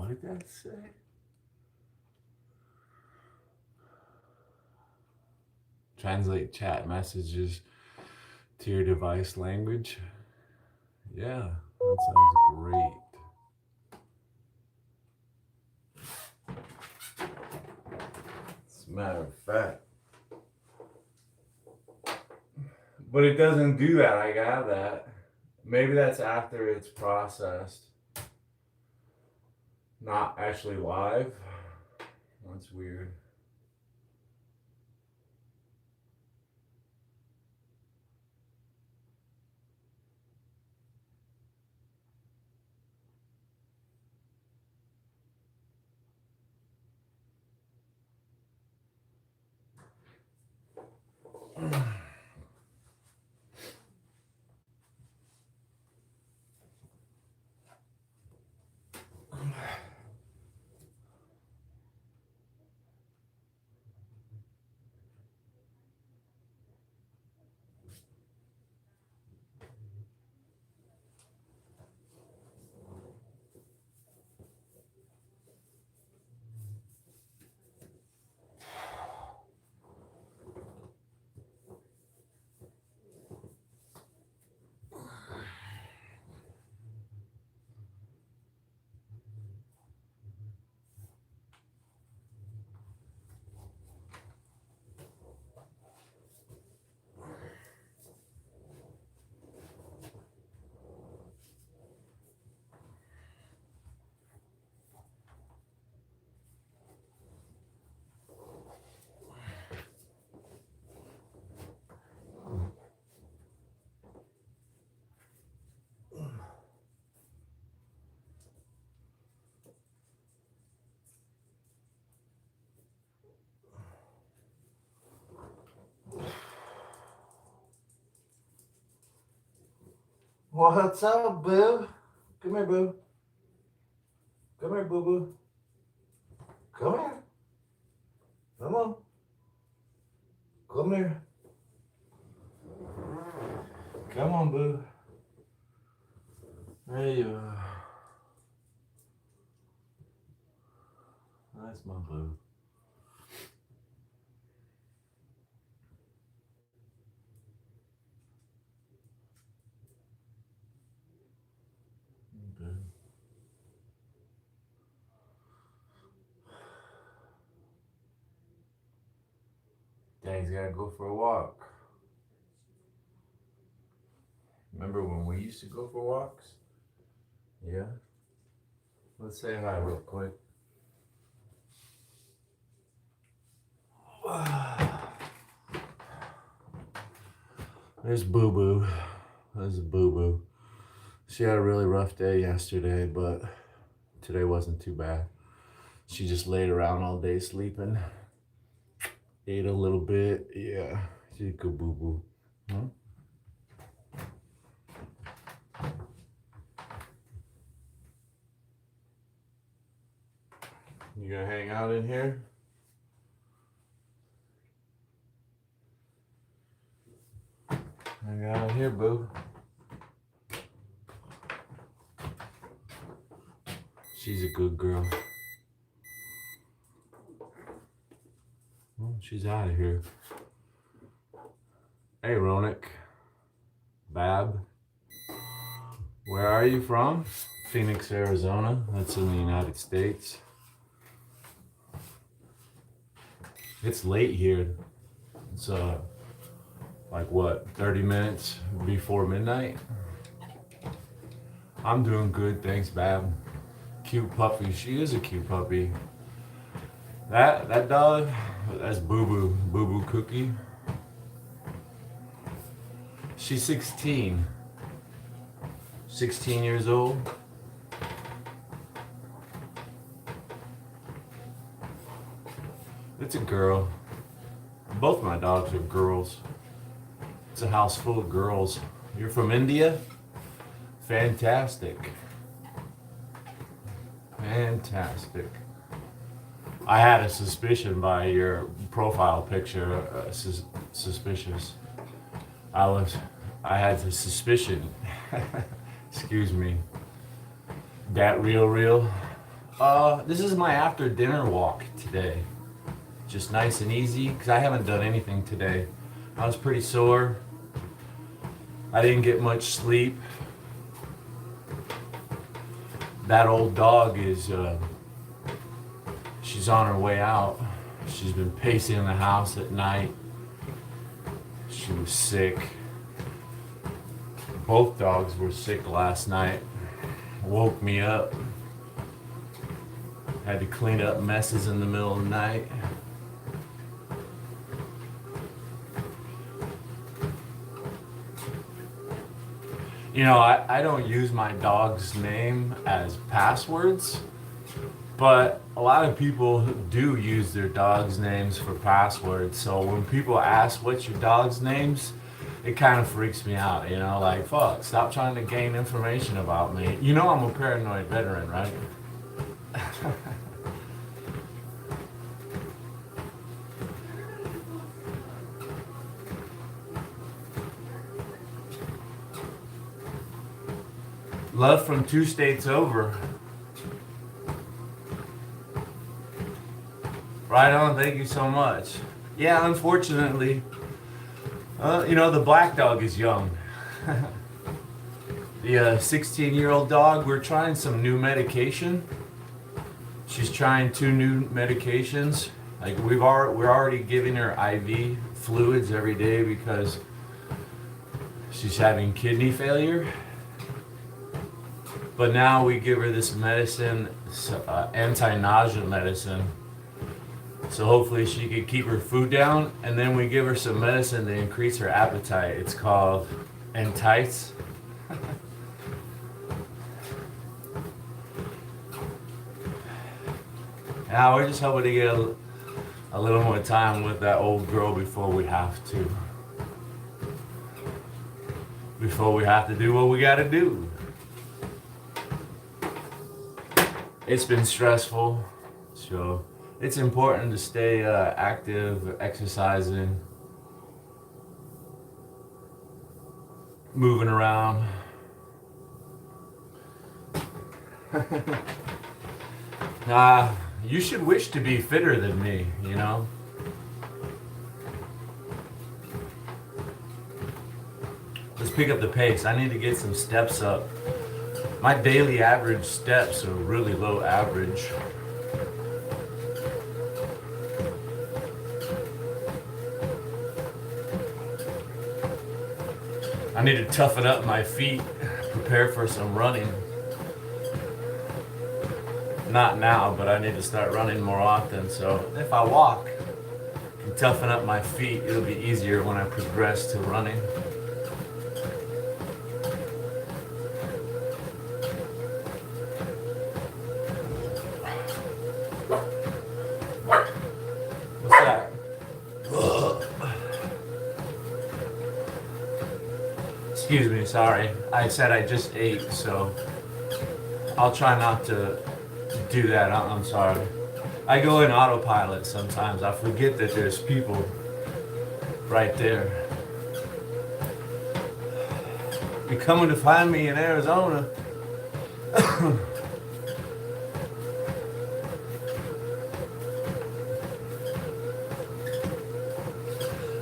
What did that say? Translate chat messages to your device language. Yeah, that sounds great. As a matter of fact. But it doesn't do that. I got that. Maybe that's after it's processed. Not actually live. That's weird. What's up, boo? Come here, boo. Come here, boo boo. Come here. Come on. Come here. Come on, boo. There you are. That's my boo. Okay. Daddy's gotta go for a walk. Remember when we used to go for walks? Yeah. Let's say hi real quick. There's Boo Boo. There's Boo Boo. She had a really rough day yesterday, but today wasn't too bad. She just laid around all day sleeping. Ate a little bit. Yeah, she's a good Boo Boo. Huh? You gonna hang out in here? Hang out in here, boo. She's a good girl. Well, she's out of here. Hey, Ronak. Bab. Where are you from? Phoenix, Arizona. That's in the United States. It's late here. It's like what, 30 minutes before midnight? I'm doing good, thanks, Bab. Cute puppy. She is a cute puppy. That dog, that's Boo Boo. Boo Boo Cookie. She's 16. 16 years old. It's a girl. Both my dogs are girls. It's a house full of girls. You're from India? Fantastic. Fantastic. I had a suspicion by your profile picture. Suspicious. I had the suspicion. Excuse me. That real. This is my after dinner walk today. Just nice and easy because I haven't done anything today. I was pretty sore. I didn't get much sleep. That old dog is, she's on her way out. She's been pacing the house at night. She was sick. Both dogs were sick last night. Woke me up. Had to clean up messes in the middle of the night. You know, I don't use my dog's name as passwords, but a lot of people do use their dog's names for passwords. So when people ask what's your dog's names, it kind of freaks me out, you know, like, fuck, stop trying to gain information about me. You know I'm a paranoid veteran, right? Love from 2 states over. Right on, thank you so much. Yeah, unfortunately, you know, the black dog is young. The 16-year-old dog, we're trying some new medication. She's trying 2 new medications. Like we're already giving her IV fluids every day because she's having kidney failure. But now we give her this medicine, anti-nausea medicine. So hopefully she can keep her food down, and then we give her some medicine to increase her appetite. It's called Entice. Now we're just hoping to get a little more time with that old girl before we have to. Before we have to do what we gotta do. It's been stressful, so it's important to stay active, exercising, moving around. You should wish to be fitter than me, you know? Let's pick up the pace. I need to get some steps up. My daily average steps are really low average. I need to toughen up my feet, prepare for some running. Not now, but I need to start running more often. So if I walk and toughen up my feet, it'll be easier when I progress to running. Excuse me, sorry. I said I just ate, so I'll try not to do that. I'm sorry. I go in autopilot sometimes. I forget that there's people right there. You're coming to find me in Arizona.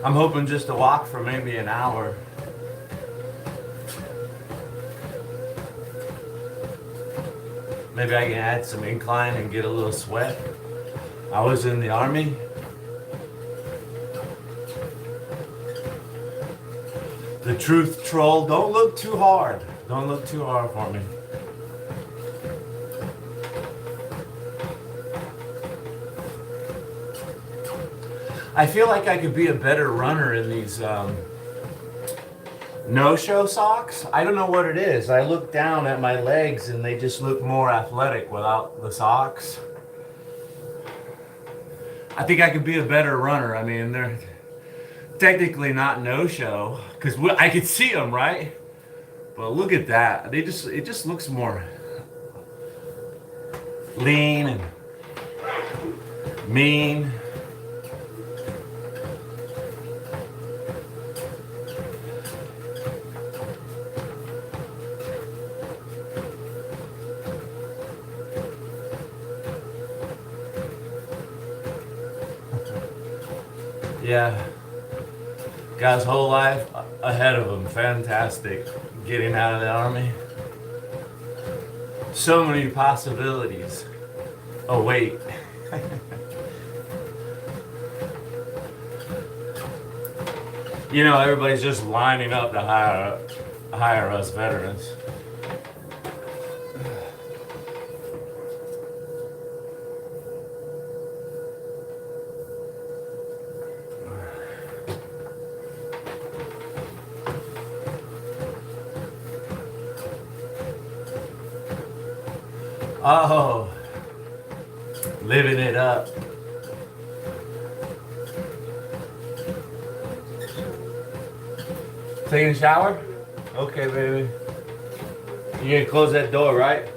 I'm hoping just to walk for maybe an hour. Maybe I can add some incline and get a little sweat. I was in the Army. The truth troll, don't look too hard. Don't look too hard for me. I feel like I could be a better runner in these no-show socks. I don't know what it is. I look down at my legs and they just look more athletic without the socks. I think I could be a better runner. I mean, they're technically not no-show because I could see them, right? But look at that. It just looks more lean and mean. Yeah, got his whole life ahead of him. Fantastic. Getting out of the army. So many possibilities. Oh, wait. You know, everybody's just lining up to hire us veterans. Oh, living it up. Taking a shower? Okay, baby. You gonna close that door, right?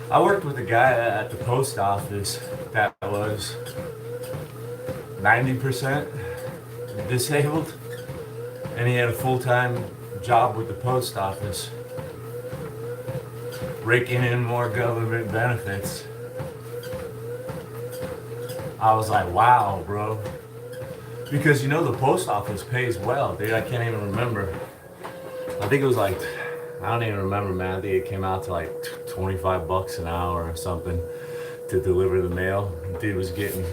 I worked with a guy at the post office that was 90% disabled, and he had a full-time job with the post office, raking in more government benefits. I was like, wow, bro. Because you know the post office pays well, dude. I can't even remember. I think it was like, I don't even remember, man. I think it came out to like 25 bucks an hour or something to deliver the mail. Dude was getting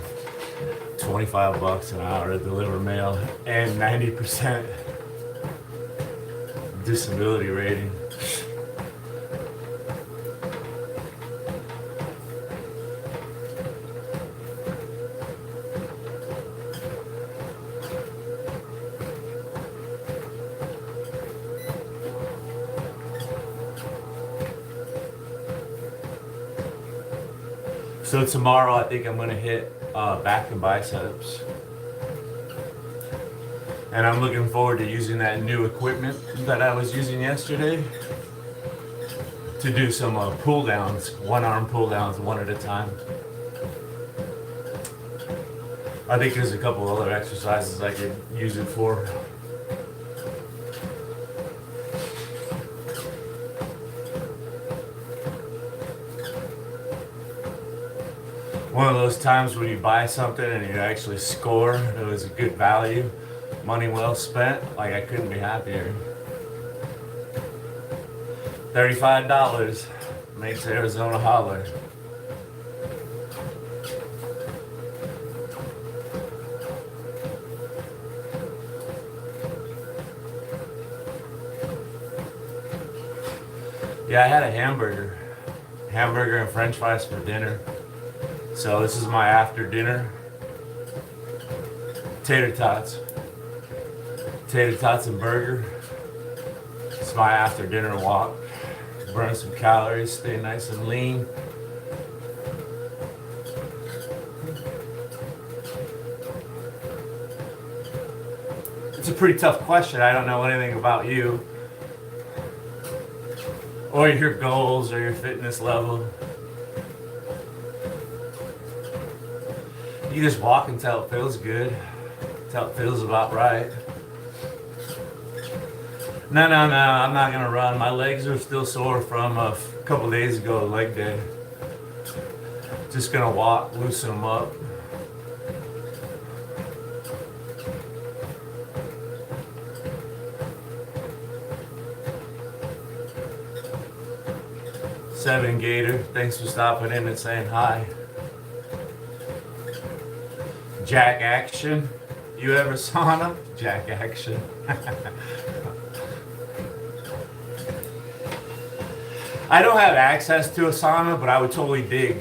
25 bucks an hour to deliver mail and 90% disability rating. So tomorrow I think I'm gonna hit back and biceps. And I'm looking forward to using that new equipment that I was using yesterday to do some pull downs, one arm pull downs, one at a time. I think there's a couple other exercises I could use it for. One of those times when you buy something and you actually score, it was a good value, money well spent, like I couldn't be happier. $35 makes Arizona holler. Yeah, I had a hamburger and french fries for dinner. So this is my after dinner. Tater tots and burger. It's my after dinner walk. Burn some calories, stay nice and lean. It's a pretty tough question. I don't know anything about you or your goals or your fitness level. You just walk until it feels good, until it feels about right. No, I'm not gonna run. My legs are still sore from a couple days ago, leg day. Just gonna walk, loosen them up. Seven Gator, thanks for stopping in and saying hi. Jack Action, you ever sauna? Jack Action. I don't have access to a sauna, but I would totally dig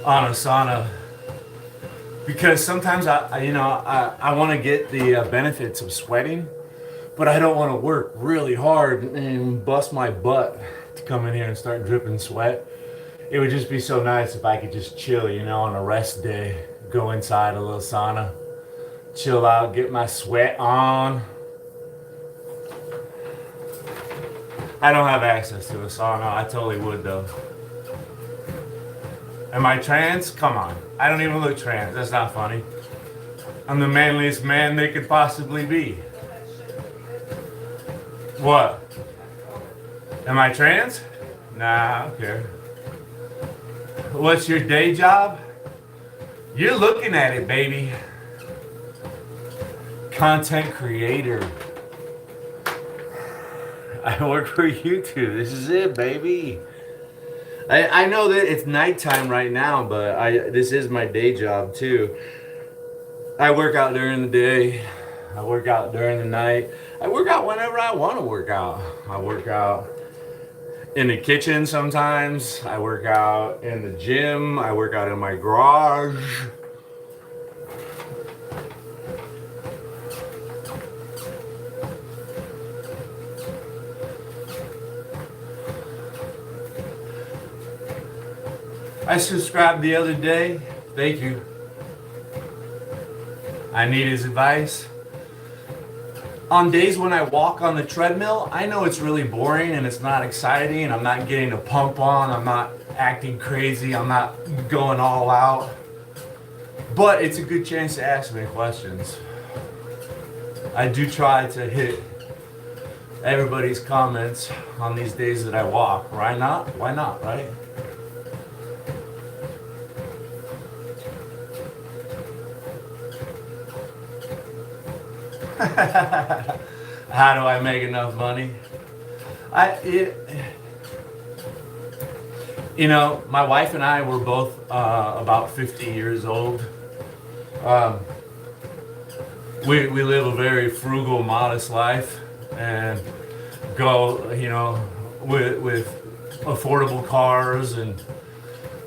on a sauna because sometimes I want to get the benefits of sweating, but I don't want to work really hard and bust my butt to come in here and start dripping sweat. It would just be so nice if I could just chill, on a rest day. Go inside a little sauna, chill out, get my sweat on. I don't have access to a sauna. I totally would though. Am I trans? Come on. I don't even look trans. That's not funny. I'm the manliest man they could possibly be. What? Am I trans? Nah, I don't care. What's your day job? You're looking at it, baby. Content creator. I work for YouTube. This is it, baby. I know that it's nighttime right now, but this is my day job too. I work out during the day. I work out during the night. I work out whenever I want to work out. I work out in the kitchen sometimes. I work out in the gym. I work out in my garage. I subscribed the other day. Thank you. I need his advice. On days when I walk on the treadmill, I know it's really boring and it's not exciting and I'm not getting a pump on, I'm not acting crazy, I'm not going all out. But it's a good chance to ask me questions. I do try to hit everybody's comments on these days that I walk. Why not? Why not, right? How do I make enough money? My wife and I were both about 50 years old. We live a very frugal, modest life and go, with affordable cars. And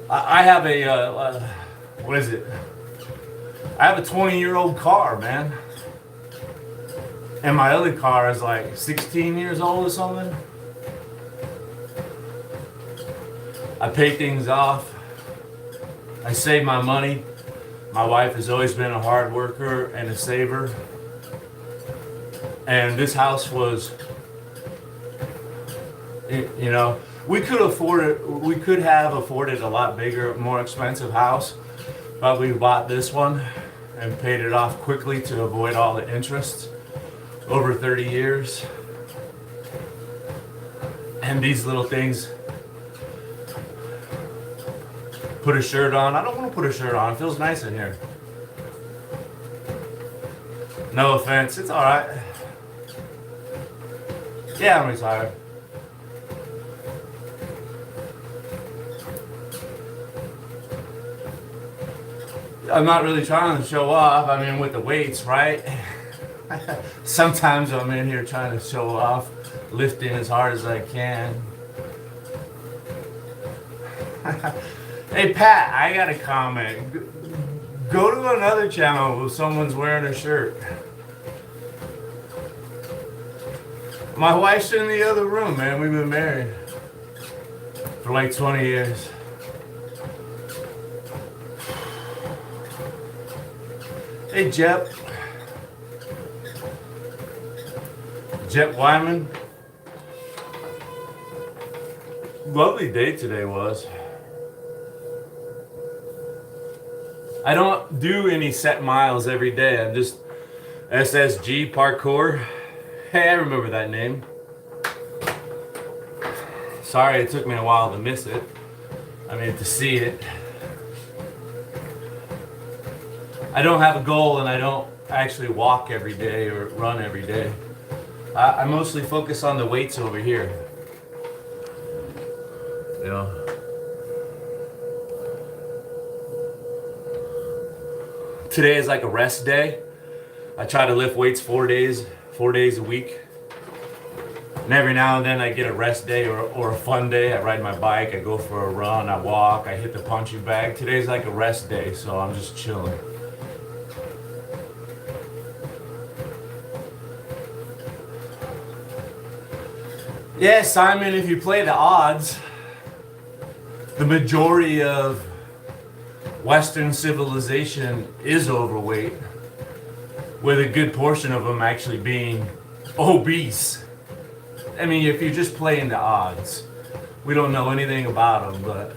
I have what is it? I have a 20-year-old car, man. And my other car is like 16 years old or something. I pay things off. I save my money. My wife has always been a hard worker and a saver. And this house was, we could have afforded a lot bigger, more expensive house, but we bought this one and paid it off quickly to avoid all the interest. Over 30 years. And these little things. Put a shirt on. I don't want to put a shirt on. It feels nice in here. No offense. It's alright. Yeah, I'm retired. I'm not really trying to show off. I mean, with the weights, right? Sometimes I'm in here trying to show off, lifting as hard as I can. Hey Pat, I got a comment. Go to another channel where someone's wearing a shirt. My wife's in the other room, man. We've been married for like 20 years. Hey Jep. Jet Wyman. Lovely day today was. I don't do any set miles every day. I'm just SSG parkour. Hey, I remember that name. Sorry it took me a while to miss it. To see it. I don't have a goal and I don't actually walk every day or run every day. I mostly focus on the weights over here. Today is like a rest day. I try to lift weights 4 days a week. And every now and then I get a rest day or a fun day. I ride my bike, I go for a run, I walk, I hit the punching bag. Today's like a rest day, so I'm just chilling. Yeah, Simon, if you play the odds, the majority of Western civilization is overweight, with a good portion of them actually being obese. I mean, if you're just playing the odds, we don't know anything about them, but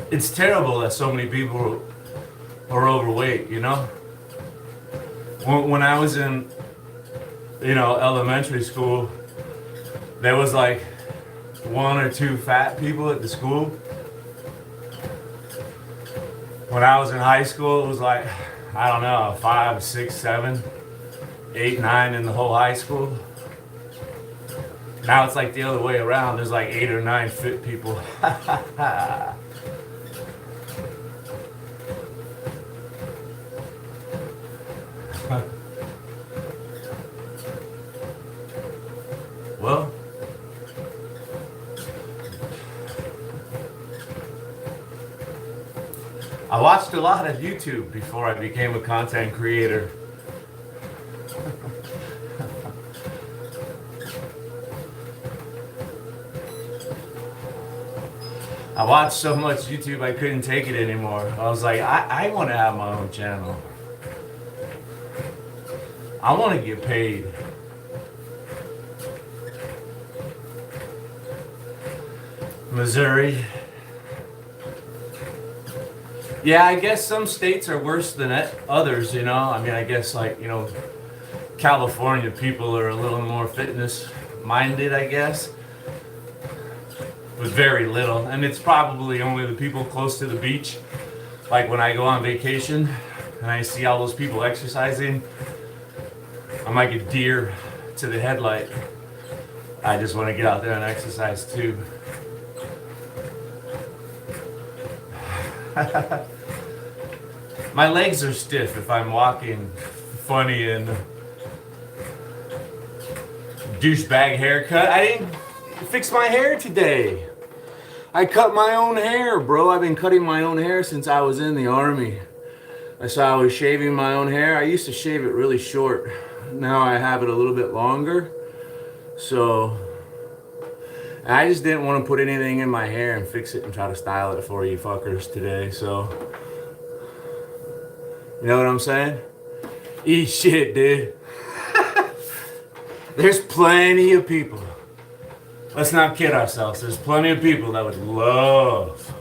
it's terrible that so many people are overweight, you know? When I was in, elementary school, there was like one or two fat people at the school. When I was in high school, it was like, I don't know, 5, 6, 7, 8, 9 in the whole high school. Now it's like the other way around. There's like 8 or 9 fit people. Well, I watched a lot of YouTube before I became a content creator. I watched so much YouTube I couldn't take it anymore. I was like, I want to have my own channel. I want to get paid. Missouri. Yeah, I guess some states are worse than others, you know? I mean, I guess like, California people are a little more fitness minded, I guess. With very little. And it's probably only the people close to the beach. Like when I go on vacation and I see all those people exercising, I'm like a deer to the headlight. I just want to get out there and exercise too. My legs are stiff if I'm walking funny and douchebag haircut. I didn't fix my hair today. I cut my own hair, bro. I've been cutting my own hair since I was in the army. So I was shaving my own hair. I used to shave it really short. Now I have it a little bit longer. So I just didn't want to put anything in my hair and fix it and try to style it for you fuckers today. So, you know what I'm saying? Eat shit, dude. There's plenty of people. Let's not kid ourselves. There's plenty of people that would love,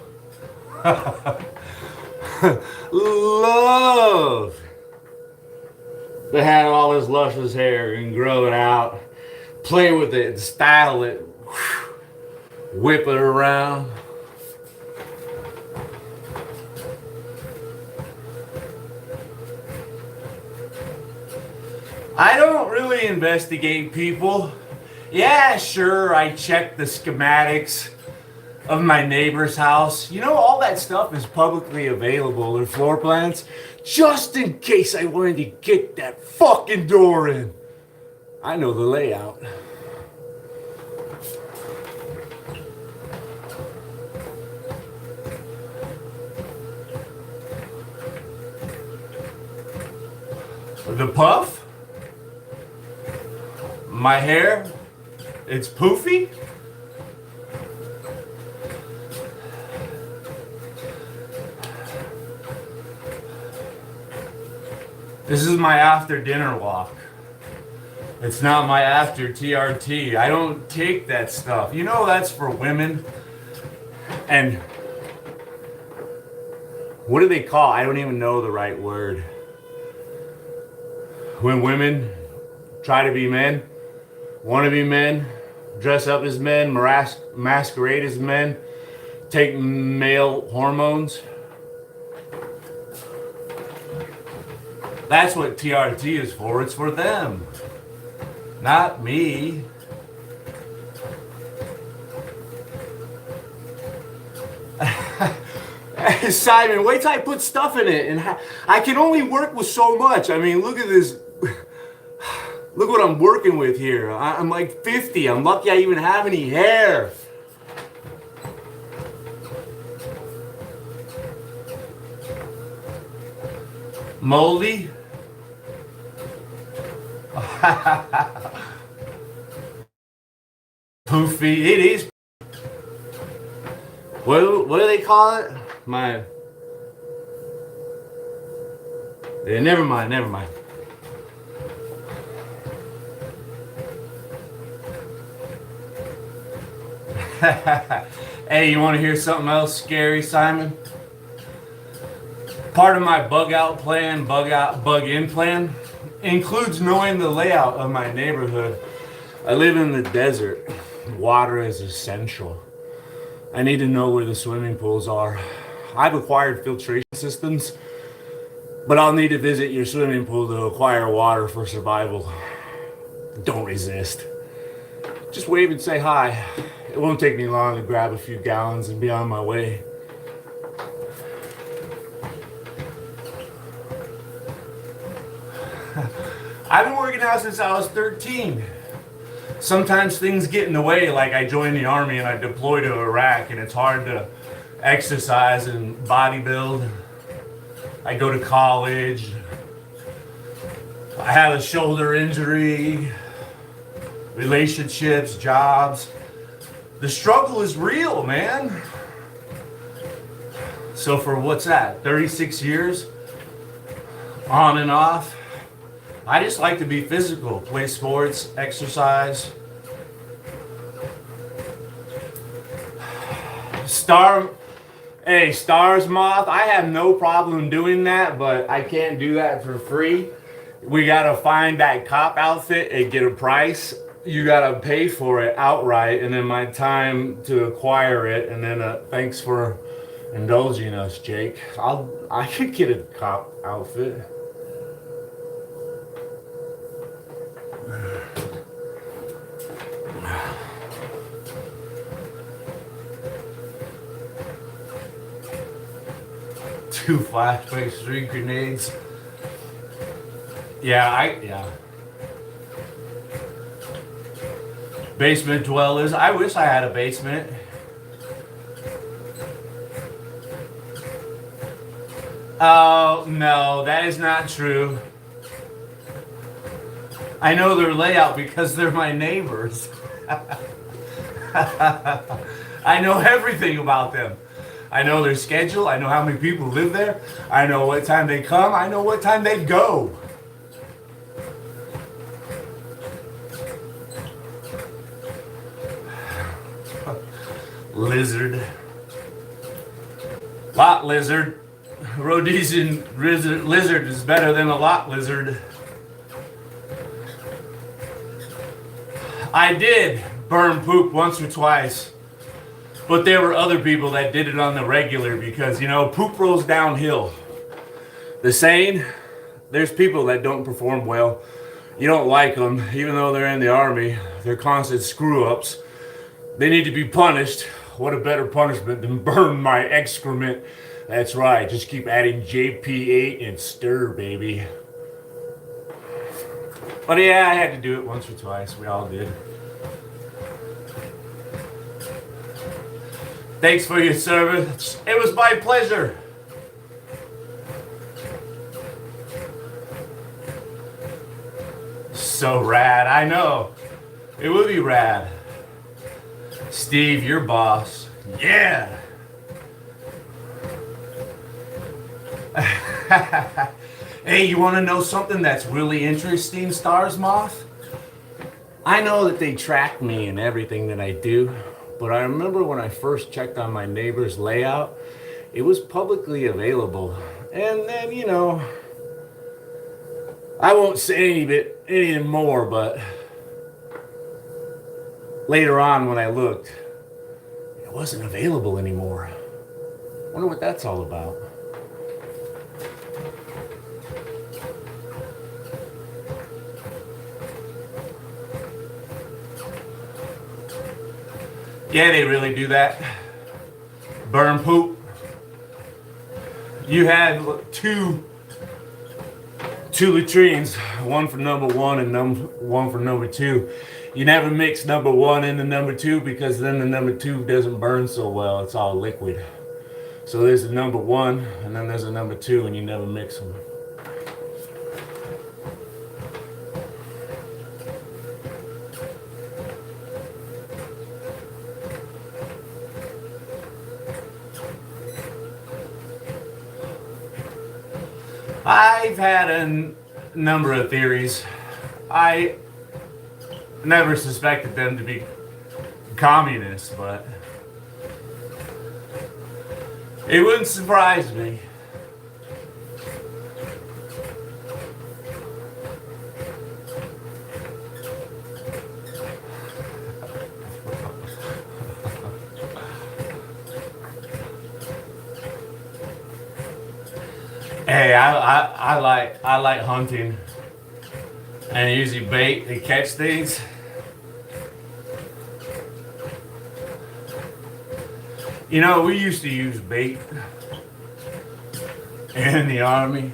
love to have all this luscious hair and grow it out, play with it, and style it, whip it around. I don't really investigate people. Yeah, sure, I check the schematics of my neighbor's house. You know, all that stuff is publicly available, their floor plans, just in case I wanted to get that fucking door in. I know the layout. The puff? My hair? It's poofy? This is my after dinner walk. It's not my after TRT. I don't take that stuff. You know that's for women. And what do they call? I don't even know the right word. When women try to be men, want to be men, dress up as men, masquerade as men, take male hormones. That's what TRT is for. It's for them, not me. Simon, wait till I put stuff in it, and I can only work with so much. I mean, look at this. Look what I'm working with here. I'm like 50. I'm lucky I even have any hair. Moldy? Poofy. It is. What do they call it? Yeah, never mind, never mind. Hey, you want to hear something else scary, Simon? Part of my bug out plan, bug in plan, includes knowing the layout of my neighborhood. I live in the desert. Water is essential. I need to know where the swimming pools are. I've acquired filtration systems, but I'll need to visit your swimming pool to acquire water for survival. Don't resist. Just wave and say hi. It won't take me long to grab a few gallons and be on my way. I've been working out since I was 13. Sometimes things get in the way, like I joined the army and I deployed to Iraq, and it's hard to exercise and bodybuild. I go to college. I had a shoulder injury, relationships, jobs. The struggle is real, man. So for what's that, 36 years, on and off, I just like to be physical, play sports, exercise. Stars Moth, I have no problem doing that, but I can't do that for free. We gotta find that cop outfit and get a price. You gotta pay for it outright, and then my time to acquire it, and then thanks for indulging us, Jake. I could get a cop outfit. Two flashbangs, 3 grenades. Yeah. Basement dwellers. I wish I had a basement. Oh, no, that is not true. I know their layout because they're my neighbors. I know everything about them. I know their schedule. I know how many people live there. I know what time they come. I know what time they go. Lizard. Lot lizard. Rhodesian lizard is better than a lot lizard. I did burn poop once or twice. But there were other people that did it on the regular because, poop rolls downhill. The saying, there's people that don't perform well. You don't like them, even though they're in the army. They're constant screw-ups. They need to be punished. What a better punishment than burn my excrement. That's right, just keep adding JP8 and stir, baby. But yeah, I had to do it once or twice. We all did. Thanks for your service. It was my pleasure. So rad, I know. It would be rad. Steve, your boss. Yeah. Hey, you want to know something that's really interesting, Stars Moth? I know that they track me and everything that I do. But I remember when I first checked on my neighbor's layout, it was publicly available. And then, I won't say any more, but later on when I looked, it wasn't available anymore. Wonder what that's all about. Yeah, they really do that. Burn poop. You had two latrines, one for number one and one for number two. You never mix number one into number two because then the number two doesn't burn so well. It's all liquid. So there's a number one and then there's a number two, and you never mix them. I've had a number of theories. I never suspected them to be communists, but it wouldn't surprise me. Hey, I like hunting and using bait to catch things. You know, we used to use bait in the army.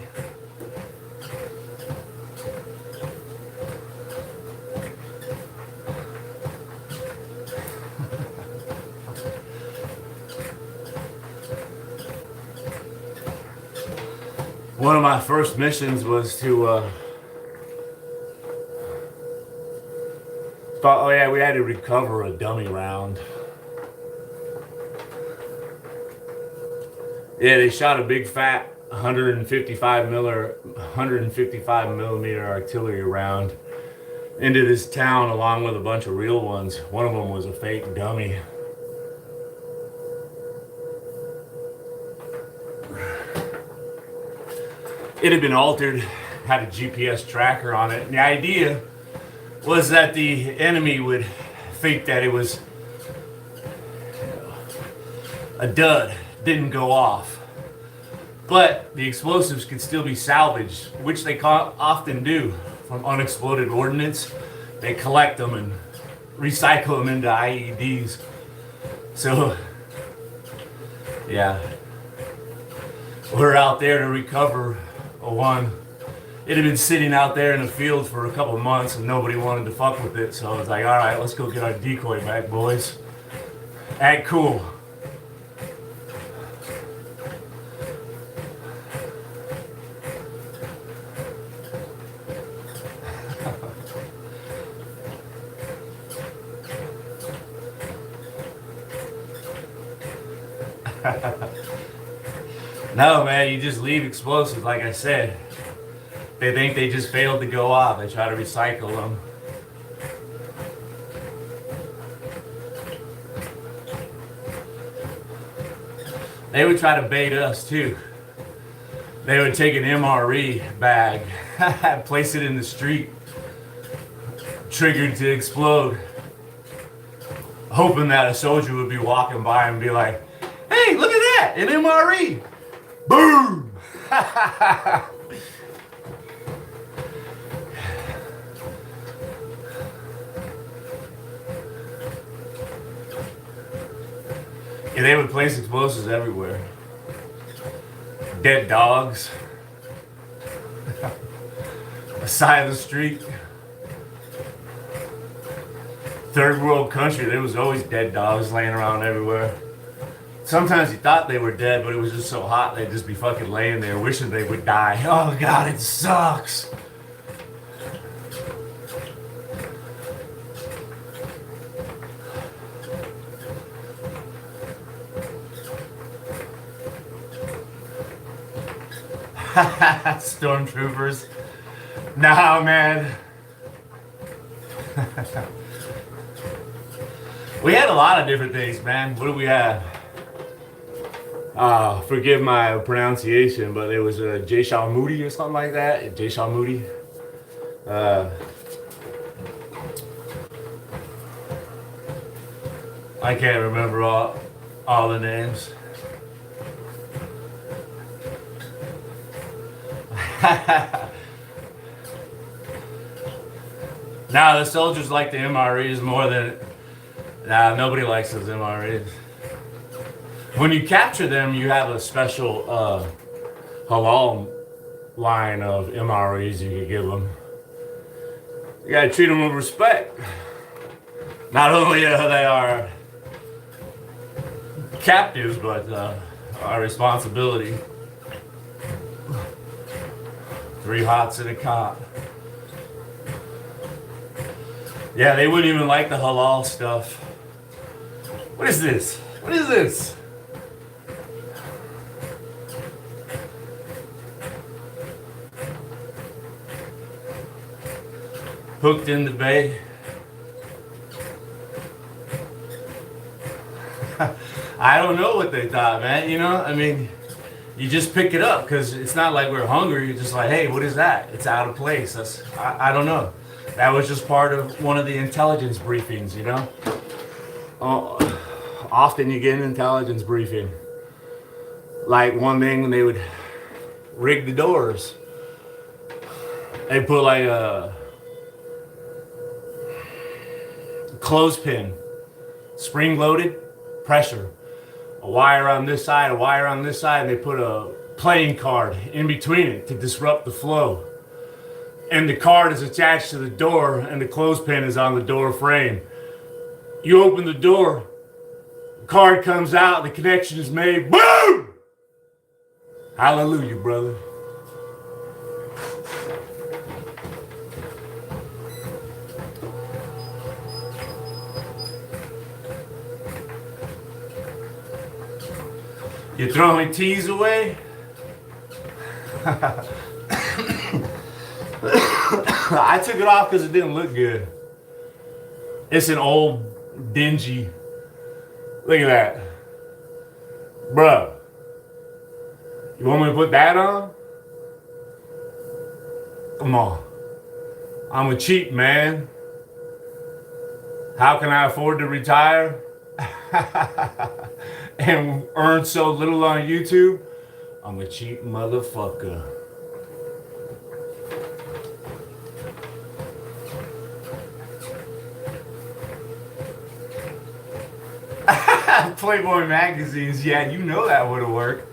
One of my first missions was to we had to recover a dummy round. Yeah, they shot a big fat 155 millimeter artillery round into this town along with a bunch of real ones. One of them was a fake dummy. It had been altered, had a GPS tracker on it, and the idea was that the enemy would think that it was a dud, didn't go off. But the explosives could still be salvaged, which they often do from unexploded ordnance. They collect them and recycle them into IEDs. So, yeah, we're out there to recover one. It had been sitting out there in the field for a couple months and nobody wanted to fuck with it. So I was like, all right, let's go get our decoy back, boys. Act cool. No, man, you just leave explosives, like I said. They think they just failed to go off. They try to recycle them. They would try to bait us too. They would take an MRE bag, place it in the street, triggered to explode, hoping that a soldier would be walking by and be like, hey, look at that, an MRE. Boom! Yeah, they would place explosives everywhere. Dead dogs. The side of the street. Third world country, there was always dead dogs laying around everywhere. Sometimes you thought they were dead, but it was just so hot they'd just be fucking laying there wishing they would die. Oh God, it sucks. Stormtroopers. Nah, man. We had a lot of different things, man. What do we have? Forgive my pronunciation, but it was Jay Moody or something like that. Jay Moody. I can't remember all the names. Now the soldiers like the MREs more than. Nah, nobody likes those MREs. When you capture them, you have a special halal line of MREs you can give them. You gotta treat them with respect. Not only are they our captives, but our responsibility. 3 hots in a cot. Yeah, they wouldn't even like the halal stuff. What is this? What is this? hooked in the bay. I don't know what they thought, man. You know, I mean, you just pick it up because it's not like we're hungry. You're just like, hey, what is that? It's out of place. I don't know. That was just part of one of the intelligence briefings, you know? Often you get an intelligence briefing. Like one thing, they would rig the doors. They put like a clothespin, spring loaded, pressure. A wire on this side, a wire on this side, and they put a playing card in between it to disrupt the flow. And the card is attached to the door, and the clothespin is on the door frame. You open the door, the card comes out, the connection is made, boom! Hallelujah, brother. You throwing teas away? I took it off because it didn't look good. It's an old, dingy. Look at that. Bruh. You want me to put that on? Come on. I'm a cheap man. How can I afford to retire? And earn so little on YouTube? I'm a cheap motherfucker. Playboy magazines, yeah, you know that would have worked.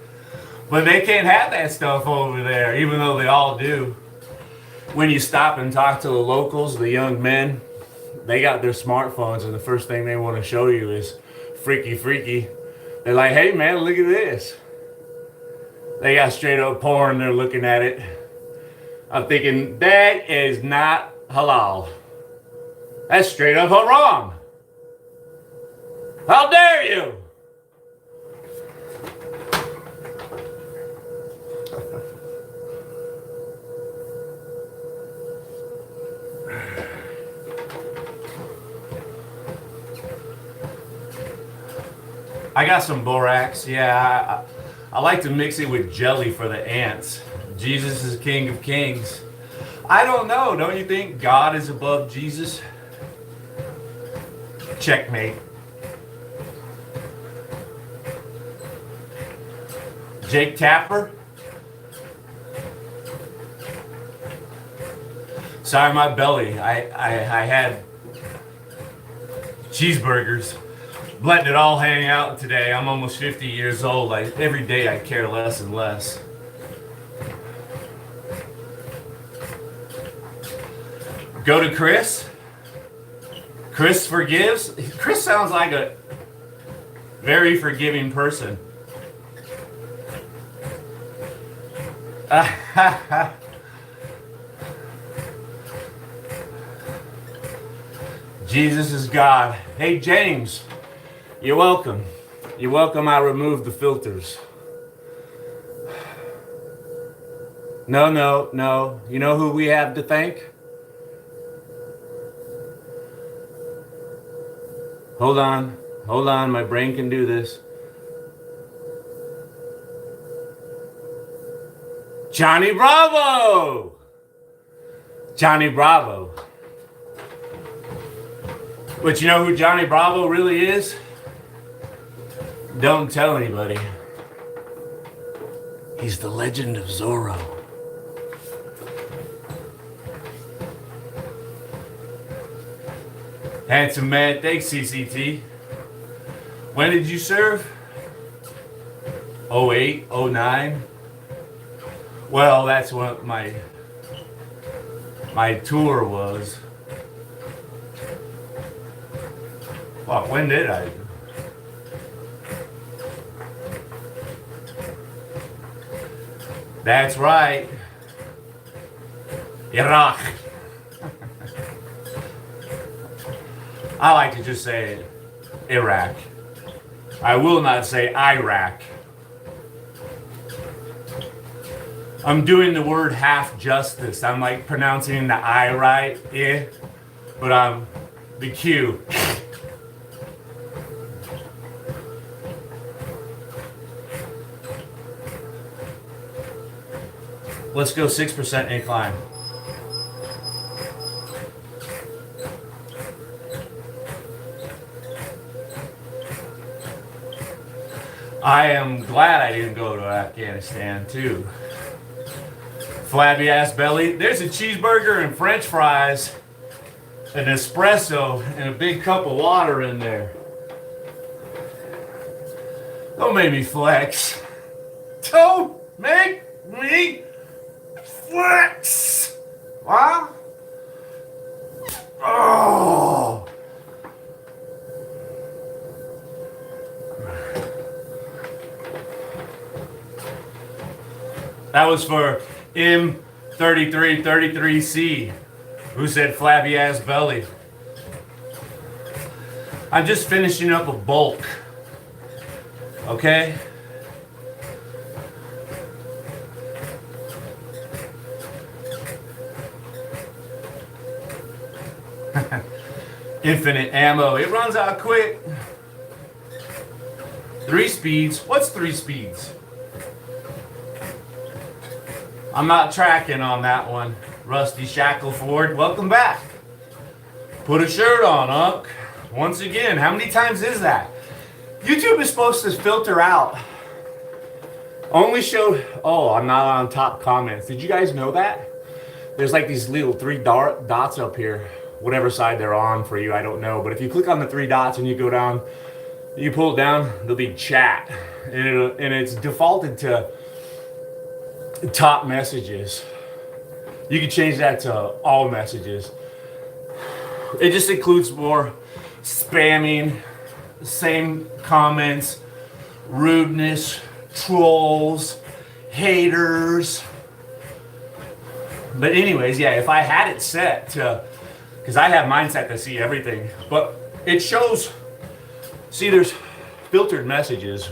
But they can't have that stuff over there, even though they all do. When you stop and talk to the locals, the young men, they got their smartphones, and the first thing they want to show you is freaky. They're like, hey man, look at this. They got straight up porn, they're looking at it. I'm thinking, that is not halal. That's straight up haram. How dare you? I got some borax. Yeah, I like to mix it with jelly for the ants. Jesus is King of Kings. I don't know. Don't you think God is above Jesus? Checkmate. Jake Tapper. Sorry, my belly. I had cheeseburgers. Letting it all hang out today. I'm almost 50 years old. Every day I care less and less. Go to Chris. Chris forgives. Chris sounds like a very forgiving person. Jesus is God. Hey, James. You're welcome. You're welcome. I removed the filters. No. You know who we have to thank? Hold on. My brain can do this. Johnny Bravo! Johnny Bravo. But you know who Johnny Bravo really is? Don't tell anybody. He's the Legend of Zorro. Handsome man, thanks CCT. When did you serve? 08, 09? Well, that's what my tour was. Well, when did I? That's right. Iraq. I like to just say Iraq. I will not say Iraq. I'm doing the word half justice. I'm like pronouncing the I right, but I'm the Q. Let's go 6% incline. I am glad I didn't go to Afghanistan too. Flabby ass belly. There's a cheeseburger and french fries, an espresso, and a big cup of water in there. Don't make me flex. Don't make me flex. Huh? Oh. That was for M3333C, who said flabby ass belly. I'm just finishing up a bulk. Okay? Infinite ammo. It runs out quick. 3 speeds. What's 3 speeds? I'm not tracking on that one. Rusty Shackleford, welcome back. Put a shirt on, Unc. Once again, how many times is that? YouTube is supposed to filter out. Only show. Oh, I'm not on top comments. Did you guys know that? There's like these little 3 dots up here. Whatever side they're on for you, I don't know. But if you click on the 3 dots and you go down, you pull it down, there'll be chat. And it's defaulted to top messages. You can change that to all messages. It just includes more spamming, same comments, rudeness, trolls, haters. But anyways, yeah, if I had it set to, because I have mine set to see everything, but it shows, see, there's filtered messages.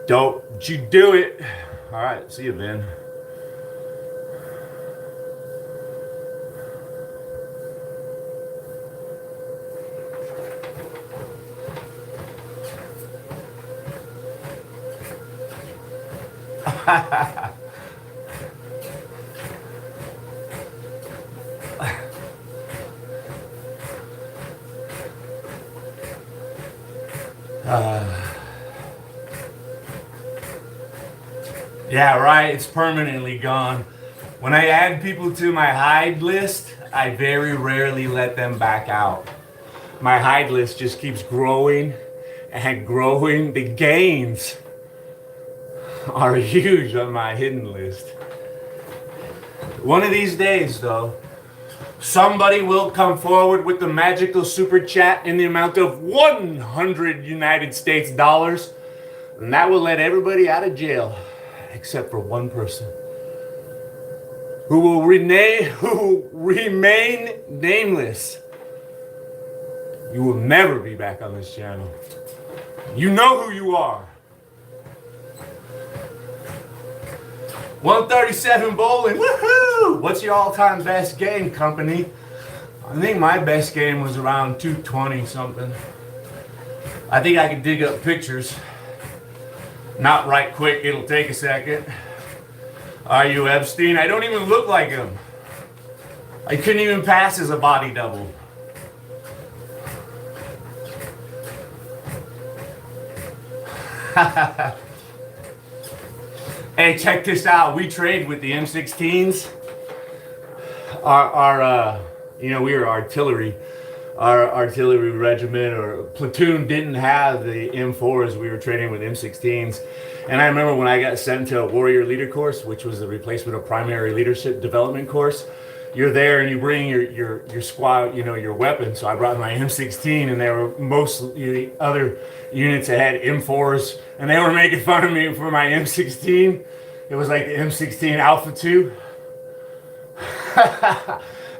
Don't you do it. All right, see you, Ben. Yeah, right, it's permanently gone. When I add people to my hide list, I very rarely let them back out. My hide list just keeps growing and growing. The gains are huge on my hidden list. One of these days, though, somebody will come forward with the magical super chat in the amount of 100 United States dollars, and that will let everybody out of jail, except for one person, who will remain nameless. You will never be back on this channel. You know who you are. 137 bowling, woohoo! What's your all-time best game, company? I think my best game was around 220 something. I think I could dig up pictures. Not right quick, it'll take a second. Are you Epstein? I don't even look like him. I couldn't even pass as a body double. Hey, check this out. We trade with the M16s. We were artillery. Our artillery regiment or platoon didn't have the M4s. We were trading with M16s. And I remember when I got sent to a warrior leader course, which was the replacement of primary leadership development course. You're there and you bring your squad, your weapon. So I brought my M16, and there were mostly other units that had M4s, and they were making fun of me for my M16. It was like the M16 Alpha 2.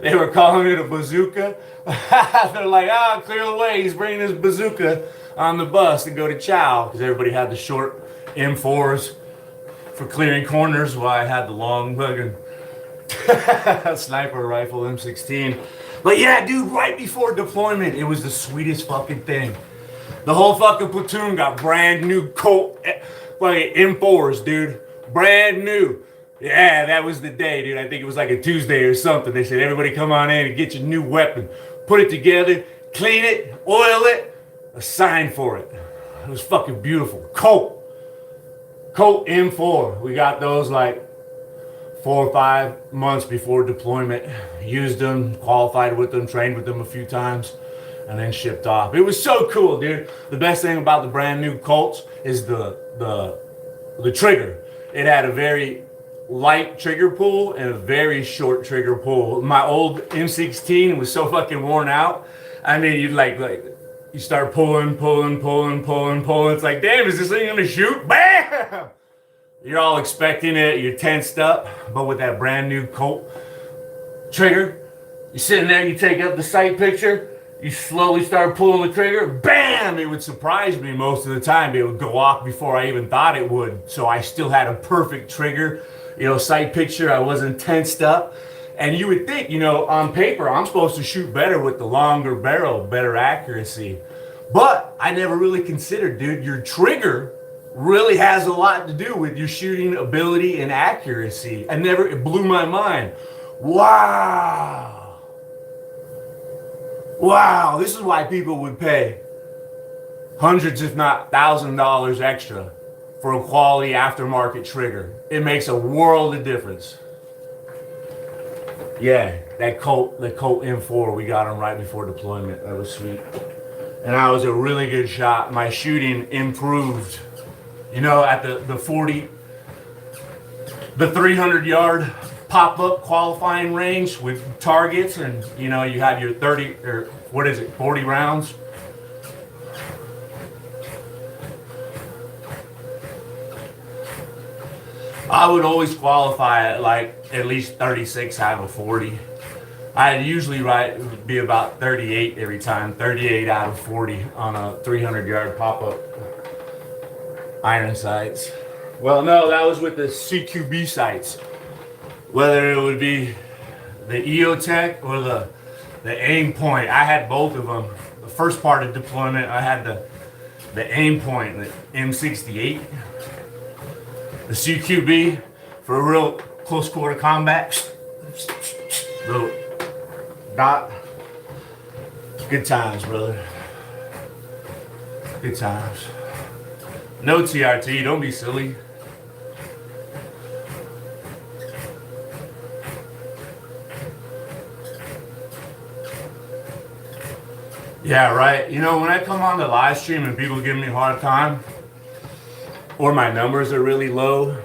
They were calling it a bazooka. They're like, clear the way. He's bringing his bazooka on the bus to go to chow, because everybody had the short M4s. for clearing corners while I had the long fucking sniper rifle M16. But yeah, dude, right before deployment, it was the sweetest fucking thing. The whole fucking platoon got brand new Colt fucking M4s, dude. Brand new. Yeah, that was the day, dude. I think it was like a Tuesday or something. They said, everybody come on in and get your new weapon. Put it together, clean it, oil it, sign for it. It was fucking beautiful. Colt M4. We got those like 4 or 5 months before deployment. Used them, qualified with them, trained with them a few times, and then shipped off. It was so cool, dude. The best thing about the brand new Colts is the trigger. It had a very light trigger pull and a very short trigger pull. My old M16 was so fucking worn out. I mean, you'd like you start pulling. It's like, damn, is this thing gonna shoot? Bam! You're all expecting it, you're tensed up, but with that brand new Colt trigger, you're sitting there, you take up the sight picture, you slowly start pulling the trigger, bam! It would surprise me most of the time. It would go off before I even thought it would. So I still had a perfect trigger, sight picture. I wasn't tensed up. And you would think, on paper, I'm supposed to shoot better with the longer barrel, better accuracy. But I never really considered, dude, your trigger really has a lot to do with your shooting ability and accuracy. It blew my mind. Wow, this is why people would pay hundreds, if not $1,000 extra for a quality aftermarket trigger. It makes a world of difference. Yeah, the Colt M4, we got them right before deployment. That was sweet. And I was a really good shot. My shooting improved. At the 40, the 300-yard pop-up qualifying range with targets, and you have your 30 or 40 rounds. I would always qualify at like at least 36 out of 40. I'd usually be about 38 every time, 38 out of 40 on a 300-yard pop-up iron sights. Well, no, that was with the CQB sights. Whether it would be the EOTech or the aim point, I had both of them. The first part of deployment, I had the aim point, the M68. The CQB for a real close quarter combat. Little dot. Good times, brother. Good times. No TRT, don't be silly. Yeah, right. When I come on the live stream and people give me a hard time, or my numbers are really low,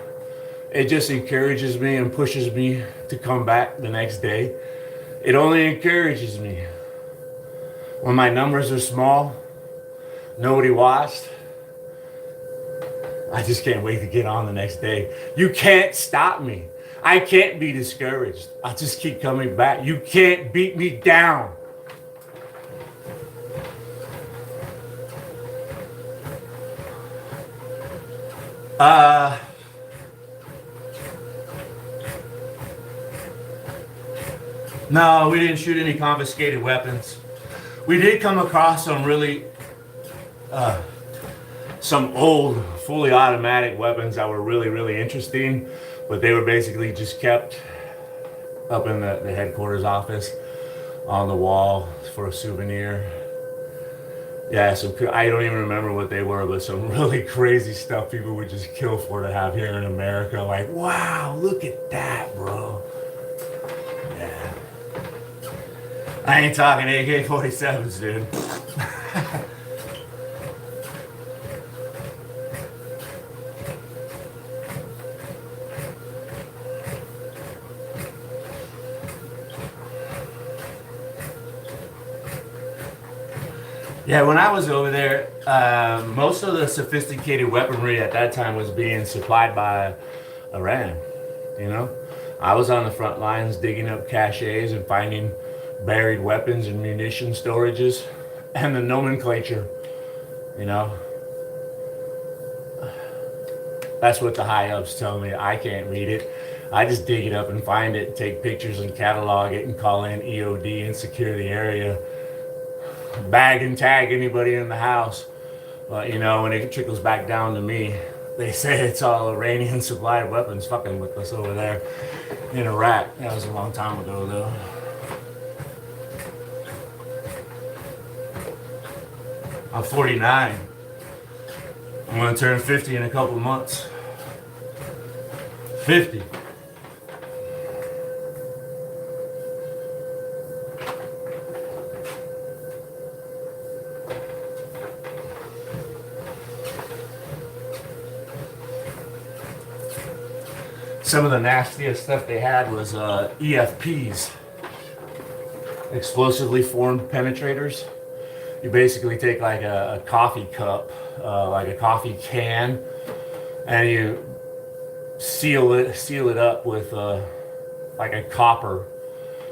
it just encourages me and pushes me to come back the next day. It only encourages me. When my numbers are small, nobody watched, I just can't wait to get on the next day. You can't stop me. I can't be discouraged. I'll just keep coming back. You can't beat me down. No, we didn't shoot any confiscated weapons. We did come across some really, some old, fully automatic weapons that were really, really interesting, but they were basically just kept up in the headquarters office on the wall for a souvenir. Yeah, I don't even remember what they were, but some really crazy stuff people would just kill for to have here in America. Like, wow, look at that, bro. Yeah. I ain't talking AK-47s, dude. Yeah, when I was over there, most of the sophisticated weaponry at that time was being supplied by Iran, I was on the front lines digging up caches and finding buried weapons and munition storages, and the nomenclature, That's what the high ups tell me. I can't read it. I just dig it up and find it, take pictures and catalog it, and call in EOD and secure the area. Bag and tag anybody in the house. But you know, when it trickles back down to me, they say it's all Iranian supplied weapons fucking with us over there in Iraq. That was a long time ago, though. I'm 49. I'm gonna turn 50 in a couple months. 50. Some of the nastiest stuff they had was EFPs, explosively formed penetrators. You basically take like a coffee cup, like a coffee can, and you seal it up with like a copper,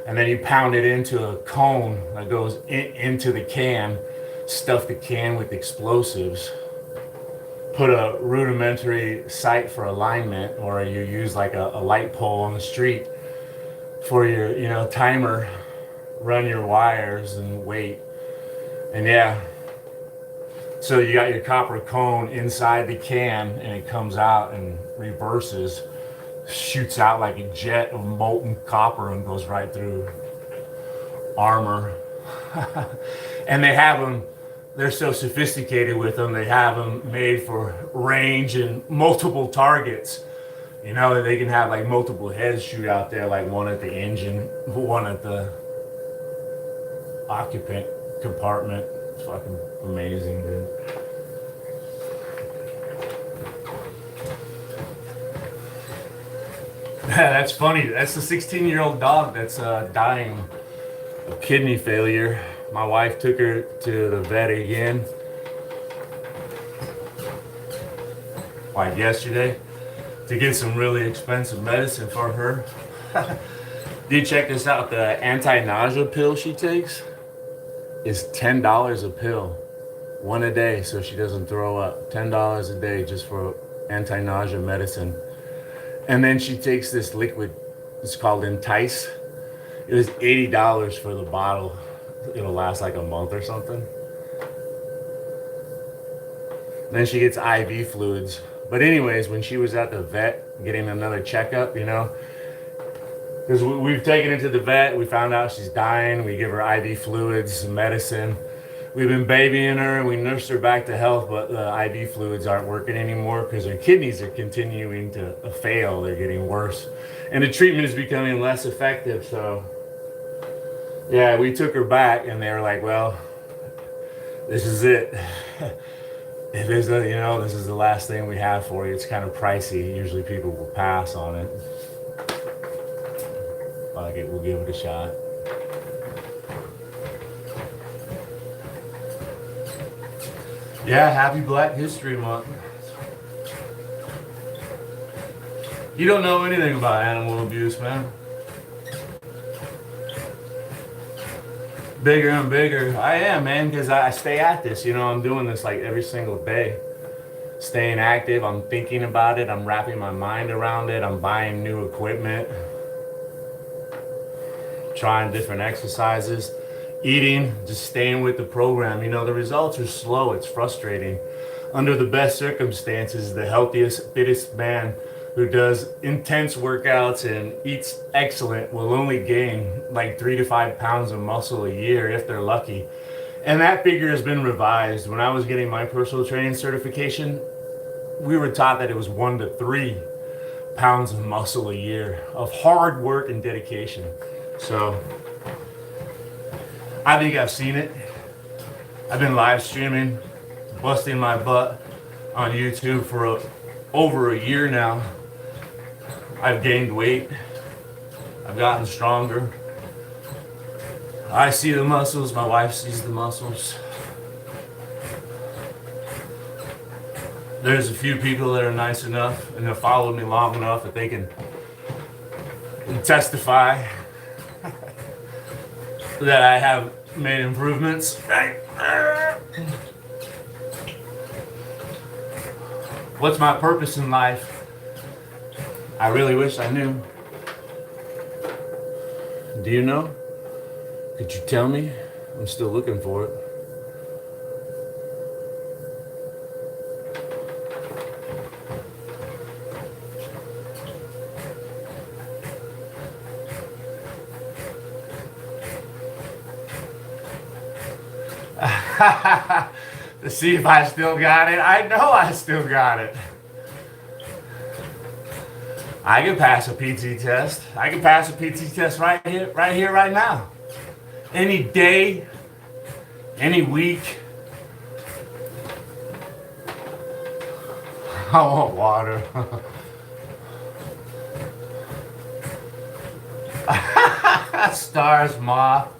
and then you pound it into a cone that goes into the can, stuff the can with explosives, put a rudimentary sight for alignment, or you use like a light pole on the street for your, you know, timer, run your wires and wait. And yeah, so you got your copper cone inside the can, and it comes out and reverses, shoots out like a jet of molten copper and goes right through armor. And they have them, they're so sophisticated with them, they have them made for range and multiple targets. You know, they can have like multiple heads shoot out there, like one at the engine, one at the occupant compartment. It's fucking amazing, dude. That's funny. That's the 16-year-old dog that's dying of kidney failure. My wife took her to the vet again, like yesterday, to get some really expensive medicine for her. Dude, check this out. The anti-nausea pill she takes is $10 a pill, one a day, so she doesn't throw up. $10 a day just for anti-nausea medicine. And then she takes this liquid, it's called Entice. It was $80 for the bottle. It'll last like a month or something. Then she gets IV fluids. But anyways, when she was at the vet getting another checkup, you know, because we've taken her to the vet, we found out she's dying, we give her IV fluids, medicine. We've been babying her and we nursed her back to health, but the IV fluids aren't working anymore because her kidneys are continuing to fail. They're getting worse. And the treatment is becoming less effective. So, yeah, we took her back and they were like, well, this is it. It is, you know, this is the last thing we have for you. It's kind of pricey. Usually people will pass on it. Fuck it, we'll give it a shot. Yeah, happy Black History Month. You don't know anything about animal abuse, man. Bigger and bigger. I am, man, because I stay at this. You know, I'm doing this like every single day. Staying active, I'm thinking about it, I'm wrapping my mind around it, I'm buying new equipment, trying different exercises, eating, just staying with the program. You know, the results are slow, it's frustrating. Under the best circumstances, the healthiest, fittest man who does intense workouts and eats excellent will only gain like 3 to 5 pounds of muscle a year if they're lucky. And that figure has been revised. When I was getting my personal training certification, we were taught that it was 1 to 3 pounds of muscle a year of hard work and dedication. So I think I've seen it. I've been live streaming, busting my butt on YouTube for over a year now. I've gained weight. I've gotten stronger. I see the muscles, my wife sees the muscles. There's a few people that are nice enough and have followed me long enough that they can testify that I have made improvements. What's my purpose in life? I really wish I knew. Do you know? Could you tell me? I'm still looking for it. To see if I still got it. I know I still got it. I can pass a PT test. I can pass a PT test right here, right now. Any day, any week. I want water. Stars, moth.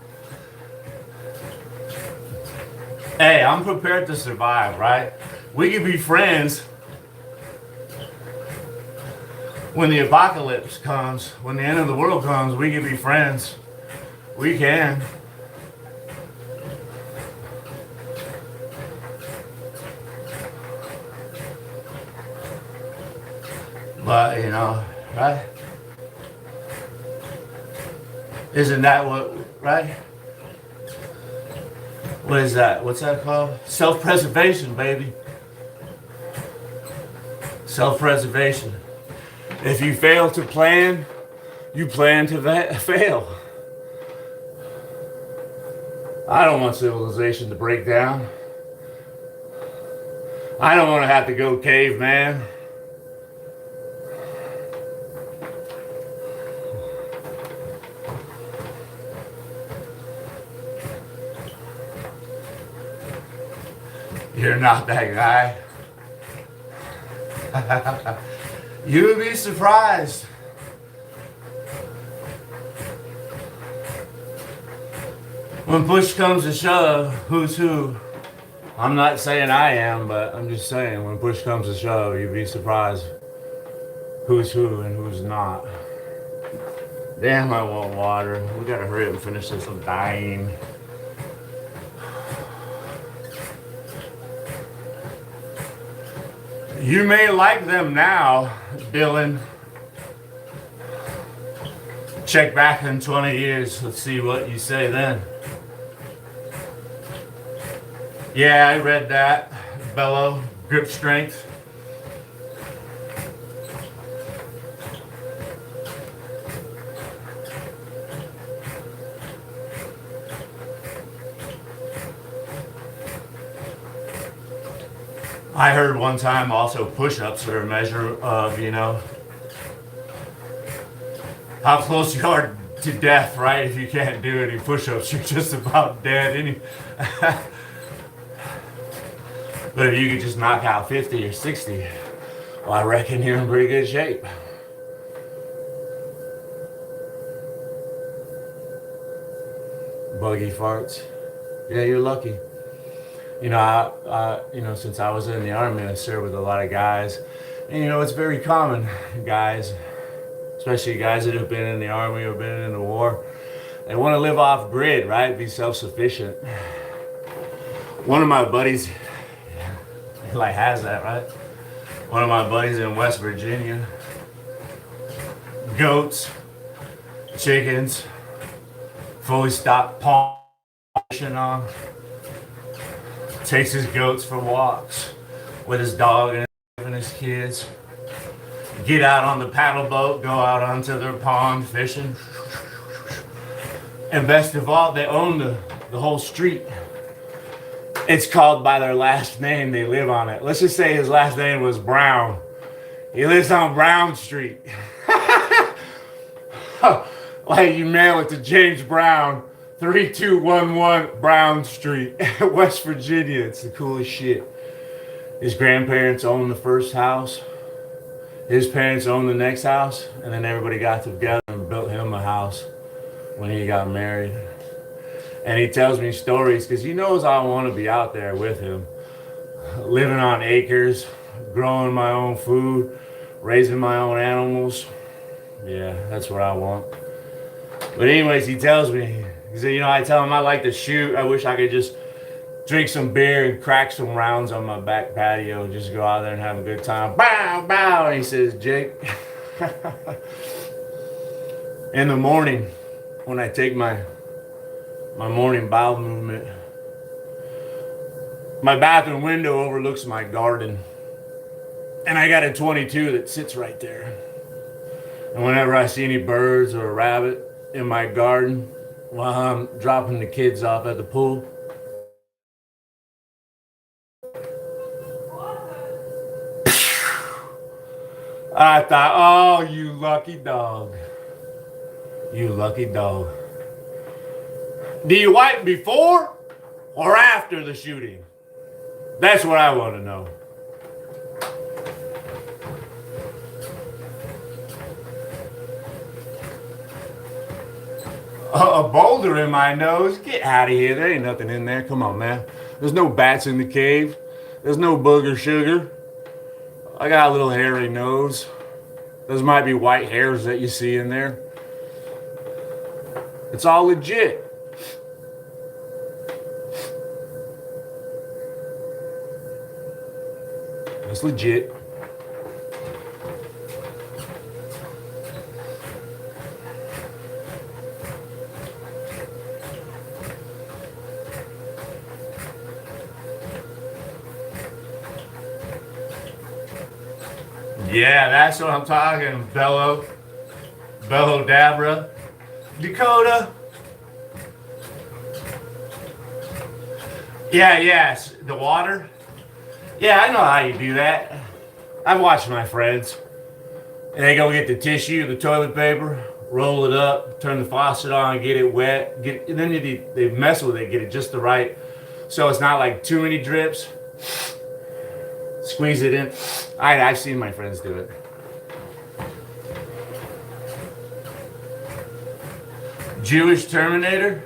Hey, I'm prepared to survive, right? We can be friends when the apocalypse comes, when the end of the world comes. We can be friends. We can. But, you know, right? Isn't that what, right? What is that? What's that called? Self-preservation, baby. Self-preservation. If you fail to plan, you plan to fail. I don't want civilization to break down. I don't want to have to go caveman. You're not that guy. You would be surprised. When push comes to shove, who's who? I'm not saying I am, but I'm just saying when push comes to shove, you'd be surprised who's who and who's not. Damn, I want water. We gotta hurry up and finish this. I'm dying. You may like them now, Dylan. Check back in 20 years. Let's see what you say then. Yeah, I read that. Bellow, grip strength. I heard one time also push-ups are a measure of, you know, how close you are to death, right? If you can't do any push-ups, you're just about dead. But if you could just knock out 50 or 60, well, I reckon you're in pretty good shape. Buggy farts. Yeah, you're lucky. You know, since I was in the Army, I served with a lot of guys. And, you know, it's very common, guys, especially guys that have been in the Army or been in the war, they want to live off grid, right? Be self-sufficient. One of my buddies, like, has that, right? One of my buddies in West Virginia, goats, chickens, fully stocked pawn on. Takes his goats for walks with his dog and his kids. Get out on the paddle boat, go out onto their pond fishing. And best of all, they own the whole street. It's called by their last name. They live on it. Let's just say his last name was Brown. He lives on Brown Street. Like you mail it to James Brown, 3211 Brown Street, West Virginia. It's the coolest shit. His grandparents owned the first house. His parents owned the next house. And then everybody got together and built him a house when he got married. And he tells me stories because he knows I want to be out there with him. Living on acres, growing my own food, raising my own animals. Yeah, that's what I want. But anyways, he tells me, he said, you know, I tell him I like to shoot. I wish I could just drink some beer and crack some rounds on my back patio and just go out there and have a good time. Bow, bow. And he says, Jake, in the morning, when I take my morning bowel movement, my bathroom window overlooks my garden. And I got a 22 that sits right there. And whenever I see any birds or a rabbit in my garden while I'm dropping the kids off at the pool, I thought, oh, you lucky dog. You lucky dog. Do you wipe before or after the shooting? That's what I want to know. A boulder in my nose? Get out of here. There ain't nothing in there. Come on, man. There's no bats in the cave. There's no booger sugar. I got a little hairy nose. Those might be white hairs that you see in there. It's all legit. It's legit. Yeah, that's what I'm talking. Bello Dabra. Dakota. Yeah, yes. The water. Yeah, I know how you do that. I've watched my friends. And they go get the tissue, the toilet paper, roll it up, turn the faucet on, get it wet, and then they mess with it, get it just the right, so it's not like too many drips. Squeeze it in. I've seen my friends do it. Jewish Terminator.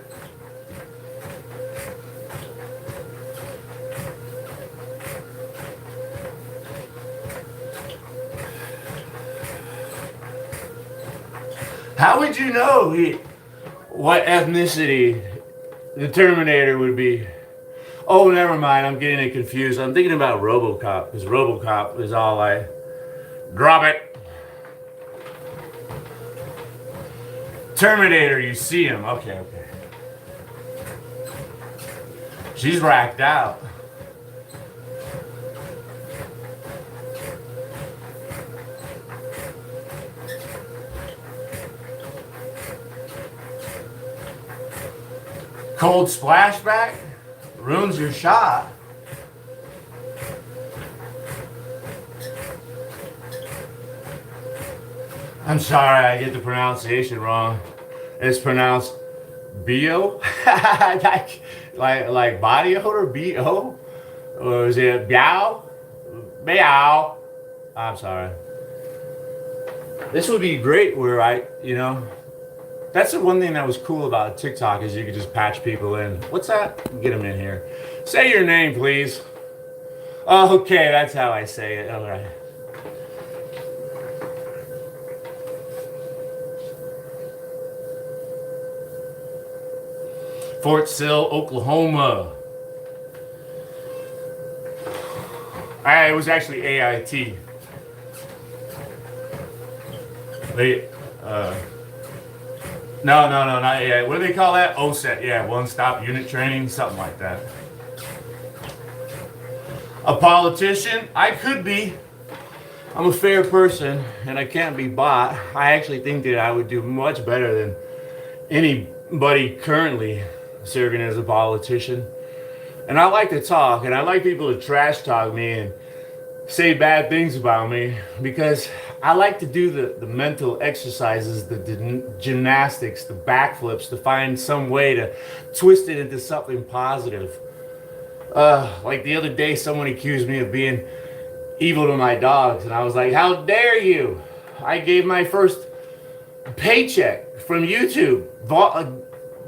How would you know what ethnicity the Terminator would be? Oh, never mind. I'm getting it confused. I'm thinking about RoboCop, because RoboCop is all like, drop it. Terminator, you see him. Okay. She's racked out. Cold splashback ruins your shot. I'm sorry, I get the pronunciation wrong. It's pronounced Bio, like body odor, B-O, or is it Biao? Biao. I'm sorry. This would be great where that's the one thing that was cool about TikTok is you could just patch people in. What's that? Get them in here. Say your name, please. Oh, okay, that's how I say it. All right. Fort Sill, Oklahoma. It was actually AIT. No, not AIT. What do they call that? OSET, yeah, one-stop unit training, something like that. A politician? I could be. I'm a fair person, and I can't be bought. I actually think that I would do much better than anybody currently serving as a politician. And I like to talk, and I like people to trash talk me and say bad things about me, because I like to do the mental exercises, the gymnastics, the backflips, to find some way to twist it into something positive. Like the other day, someone accused me of being evil to my dogs, and I was like, how dare you? I gave my first paycheck from YouTube,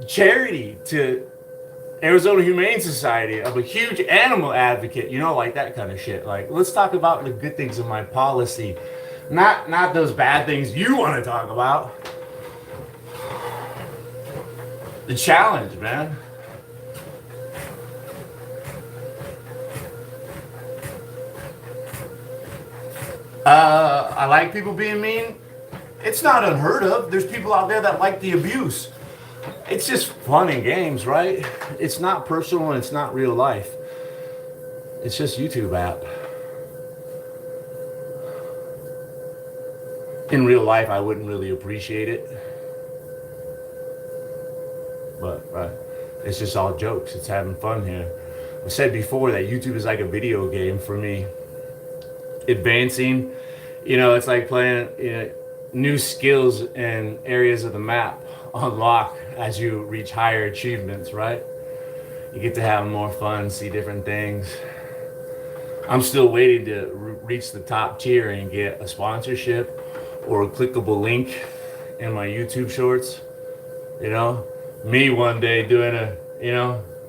charity, to Arizona Humane Society. I'm a huge animal advocate, like that kind of shit. Like, let's talk about the good things of my policy, not those bad things you want to talk about. The challenge, man. I like people being mean. It's not unheard of. There's people out there that like the abuse. It's just fun and games, right? It's not personal and it's not real life. It's just YouTube app. In real life, I wouldn't really appreciate it. But it's just all jokes. It's having fun here. I said before that YouTube is like a video game for me. Advancing, it's like playing new skills and areas of the map unlock as you reach higher achievements, right? You get to have more fun, see different things. I'm still waiting to reach the top tier and get a sponsorship or a clickable link in my YouTube shorts. Me one day doing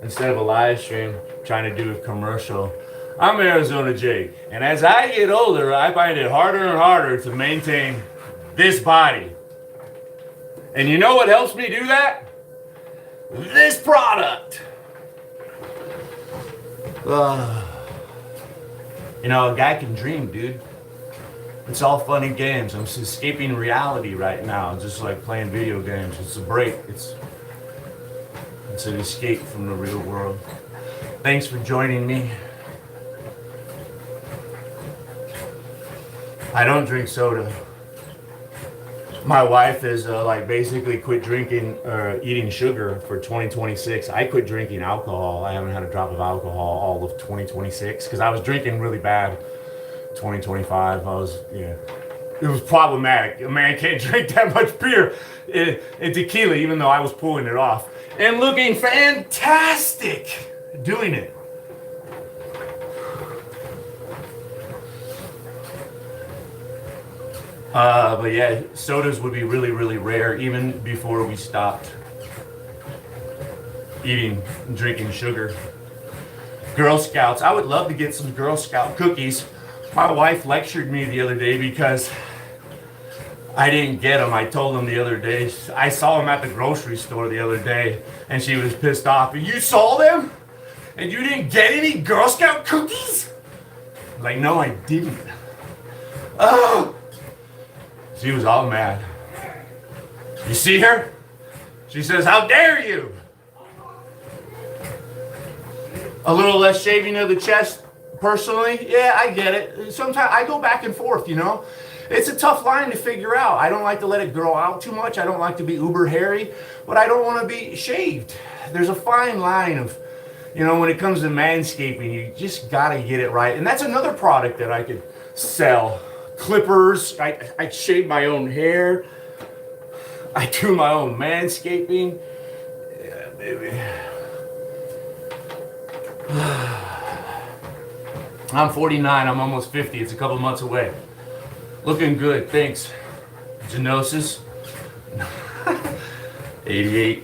instead of a live stream, trying to do a commercial. I'm Arizona Jake, and as I get older, I find it harder and harder to maintain this body. And you know what helps me do that? This product. A guy can dream, dude. It's all fun and games. I'm just escaping reality right now, just like playing video games. It's a break. It's an escape from the real world. Thanks for joining me. I don't drink soda. My wife is basically quit drinking or eating sugar for 2026. I quit drinking alcohol. I haven't had a drop of alcohol all of 2026 because I was drinking really bad. 2025, it was problematic. A man can't drink that much beer and tequila, even though I was pulling it off and looking fantastic doing it. But yeah, sodas would be really, really rare even before we stopped drinking sugar. Girl Scouts, I would love to get some Girl Scout cookies. My wife lectured me the other day because I didn't get them. I told them the other day, I saw them at the grocery store the other day, and she was pissed off. You saw them? And you didn't get any Girl Scout cookies? Like, no, I didn't. Oh! She was all mad. You see her? She says, how dare you? A little less shaving of the chest, personally. Yeah, I get it. Sometimes I go back and forth, It's a tough line to figure out. I don't like to let it grow out too much. I don't like to be uber hairy, but I don't want to be shaved. There's a fine line of, when it comes to manscaping, you just got to get it right. And that's another product that I could sell. Clippers. I shave my own hair. I do my own manscaping. Yeah, baby. I'm 49. I'm almost 50. It's a couple months away. Looking good. Thanks. Genosis. 88.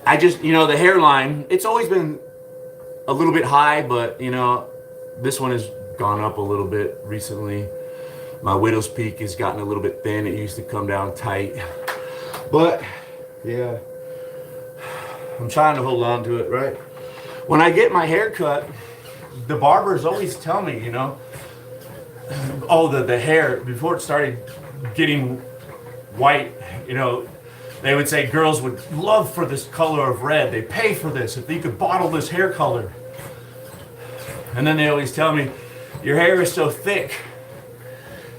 I just, the hairline, it's always been a little bit high, but this one has gone up a little bit recently. My widow's peak has gotten a little bit thin. It used to come down tight, but yeah, I'm trying to hold on to it, right? When I get my hair cut, the barbers always tell me, the hair, before it started getting white, they would say girls would love for this color of red. They pay for this if you could bottle this hair color. And then they always tell me, your hair is so thick.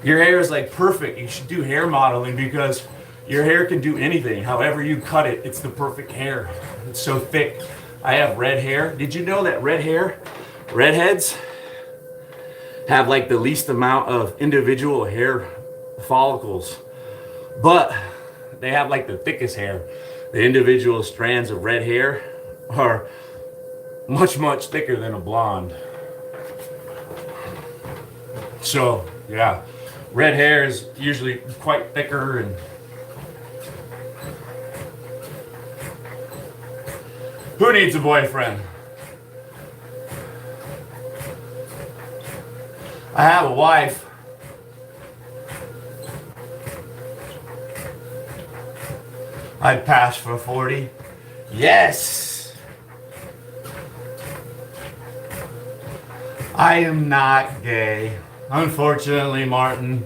Your hair is like perfect. You should do hair modeling because your hair can do anything. However you cut it, it's the perfect hair. It's so thick. I have red hair. Did you know that redheads have like the least amount of individual hair follicles, but they have like the thickest hair. The individual strands of red hair are much, much thicker than a blonde. So, yeah, red hair is usually quite thicker. And who needs a boyfriend? I have a wife. I'd pass for 40. Yes. I am not gay. Unfortunately, Martin.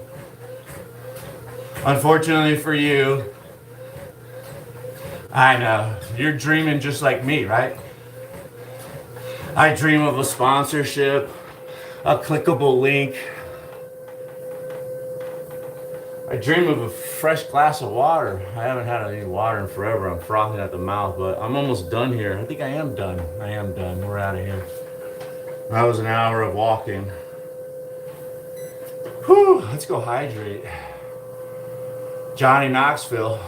Unfortunately for you. I know. You're dreaming just like me, right? I dream of a sponsorship, a clickable link. I dream of a fresh glass of water. I haven't had any water in forever. I'm frothing at the mouth, but I'm almost done here. I think I am done. I am done. We're out of here. That was an hour of walking. Whew, let's go hydrate. Johnny Knoxville.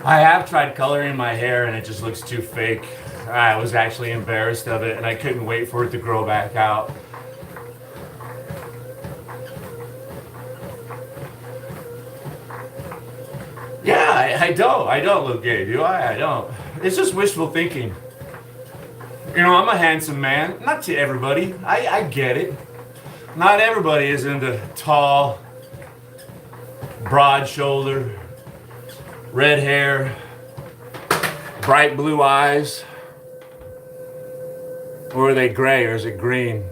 I have tried coloring my hair and it just looks too fake. I was actually embarrassed of it and I couldn't wait for it to grow back out. Yeah, I don't look gay, do I? I don't. It's just wishful thinking. You know, I'm a handsome man. Not to everybody. I get it. Not everybody is into tall, broad shoulder, red hair, bright blue eyes. Or are they gray or is it green?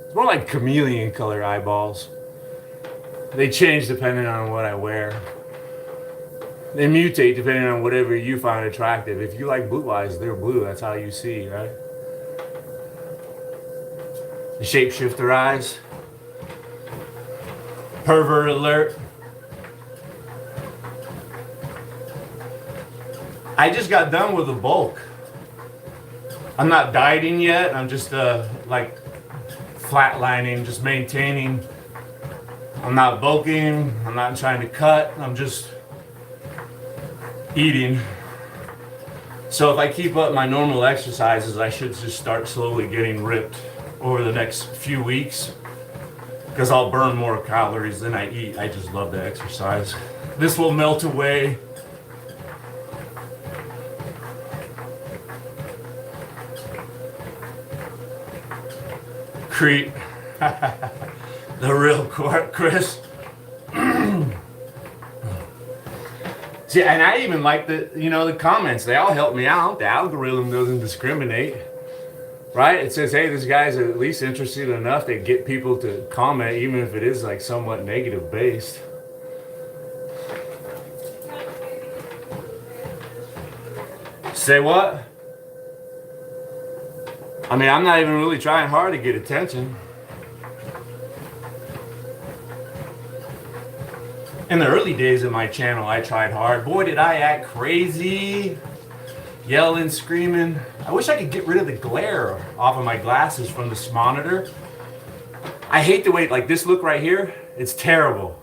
It's more like chameleon color eyeballs. They change depending on what I wear. They mutate depending on whatever you find attractive. If you like blue eyes, they're blue. That's how you see, right? The shapeshifter eyes. Pervert alert. I just got done with the bulk. I'm not dieting yet. I'm just like flatlining, just maintaining. I'm not bulking. I'm not trying to cut. I'm just eating. So if I keep up my normal exercises, I should just start slowly getting ripped over the next few weeks because I'll burn more calories than I eat. I just love to exercise. This will melt away. Creep. The real Chris. See, and I even like the comments. They all help me out. The algorithm doesn't discriminate, right? It says, hey, this guy's at least interested enough to get people to comment, even if it is like somewhat negative based. Say what? I mean, I'm not even really trying hard to get attention. In the early days of my channel, I tried hard. Boy, did I act crazy. Yelling, screaming. I wish I could get rid of the glare off of my glasses from this monitor. I hate the way, like this look right here, it's terrible.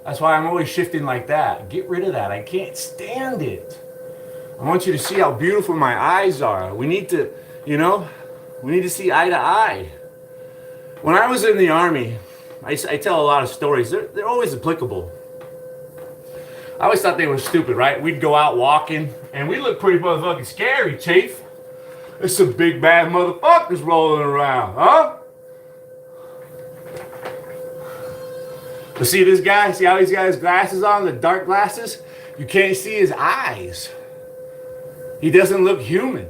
That's why I'm always shifting like that. Get rid of that. I can't stand it. I want you to see how beautiful my eyes are. We need to, we need to see eye to eye. When I was in the Army, I tell a lot of stories. They're always applicable. I always thought they were stupid, right? We'd go out walking, and we look pretty motherfucking scary, Chief. There's some big bad motherfuckers rolling around, huh? But see this guy? See how he's got his glasses on, the dark glasses? You can't see his eyes. He doesn't look human.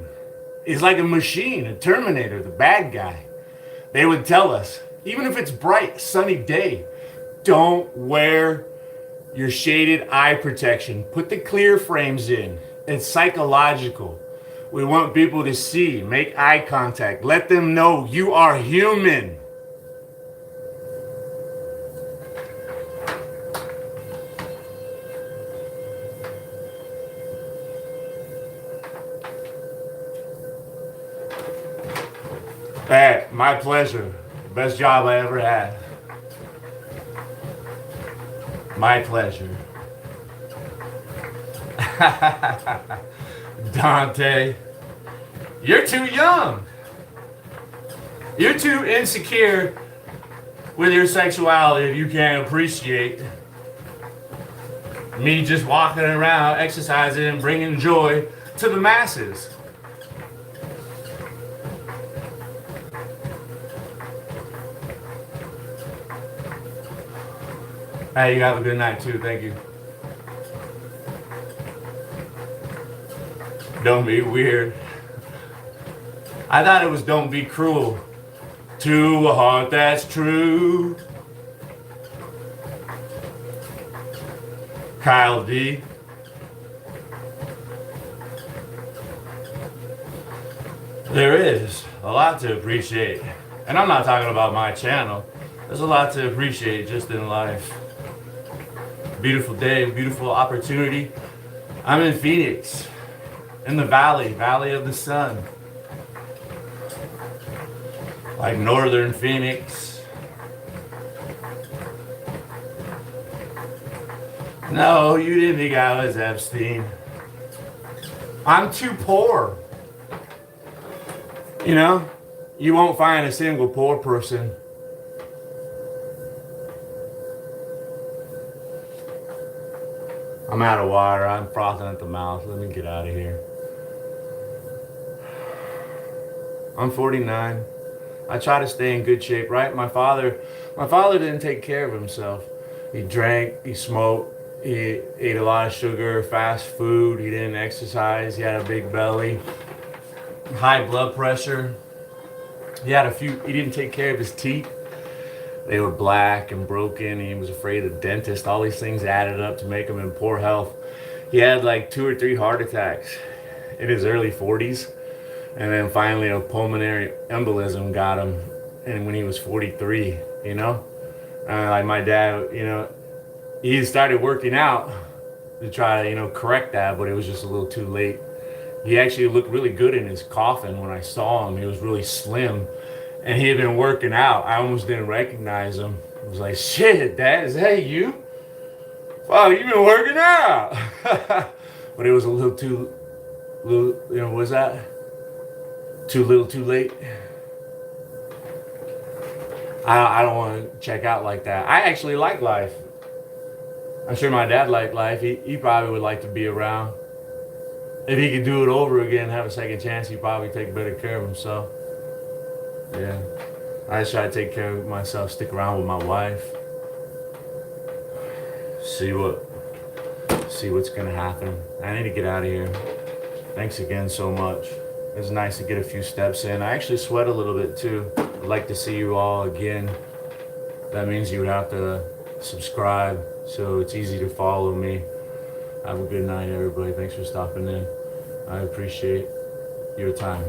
He's like a machine, a Terminator, the bad guy. They would tell us, even if it's bright, sunny day, don't wear your shaded eye protection. Put the clear frames in. It's psychological. We want people to see, make eye contact. Let them know you are human. Hey, my pleasure. Best job I ever had. My pleasure. Dante, you're too young. You're too insecure with your sexuality if you can't appreciate me just walking around, exercising, and bringing joy to the masses. Hey, you have a good night too. Thank you. Don't be weird. I thought it was don't be cruel to a heart that's true. Kyle D. There is a lot to appreciate. And I'm not talking about my channel. There's a lot to appreciate just in life. Beautiful day, beautiful opportunity. I'm in Phoenix, in the valley of the sun. Like northern Phoenix. No, you didn't think I was Epstein. I'm too poor. You know, you won't find a single poor person. I'm out of water. I'm frothing at the mouth. Let me get out of here. I'm 49. I try to stay in good shape, right? My father didn't take care of himself. He drank, he smoked, he ate a lot of sugar, fast food, he didn't exercise, he had a big belly, high blood pressure. He didn't take care of his teeth. They were black and broken. He was afraid of dentists. All these things added up to make him in poor health. He had like 2 or 3 heart attacks in his early 40s. And then finally a pulmonary embolism got him. And when he was 43, you know? Like my dad, you know, he started working out to try to, you know, correct that, but it was just a little too late. He actually looked really good in his coffin when I saw him. He was really slim. And he had been working out. I almost didn't recognize him. I was like, shit, Dad, is that you? Wow, you've been working out. But it was a little too, you know, what was that? Too little, too late. I don't want to check out like that. I actually like life. I'm sure my dad liked life. He probably would like to be around. If he could do it over again, have a second chance, he'd probably take better care of himself. Yeah. I just try to take care of myself, stick around with my wife. See what's gonna happen. I need to get out of here. Thanks again so much. It was nice to get a few steps in. I actually sweat a little bit too. I'd like to see you all again. That means you would have to subscribe so it's easy to follow me. Have a good night, everybody. Thanks for stopping in. I appreciate your time.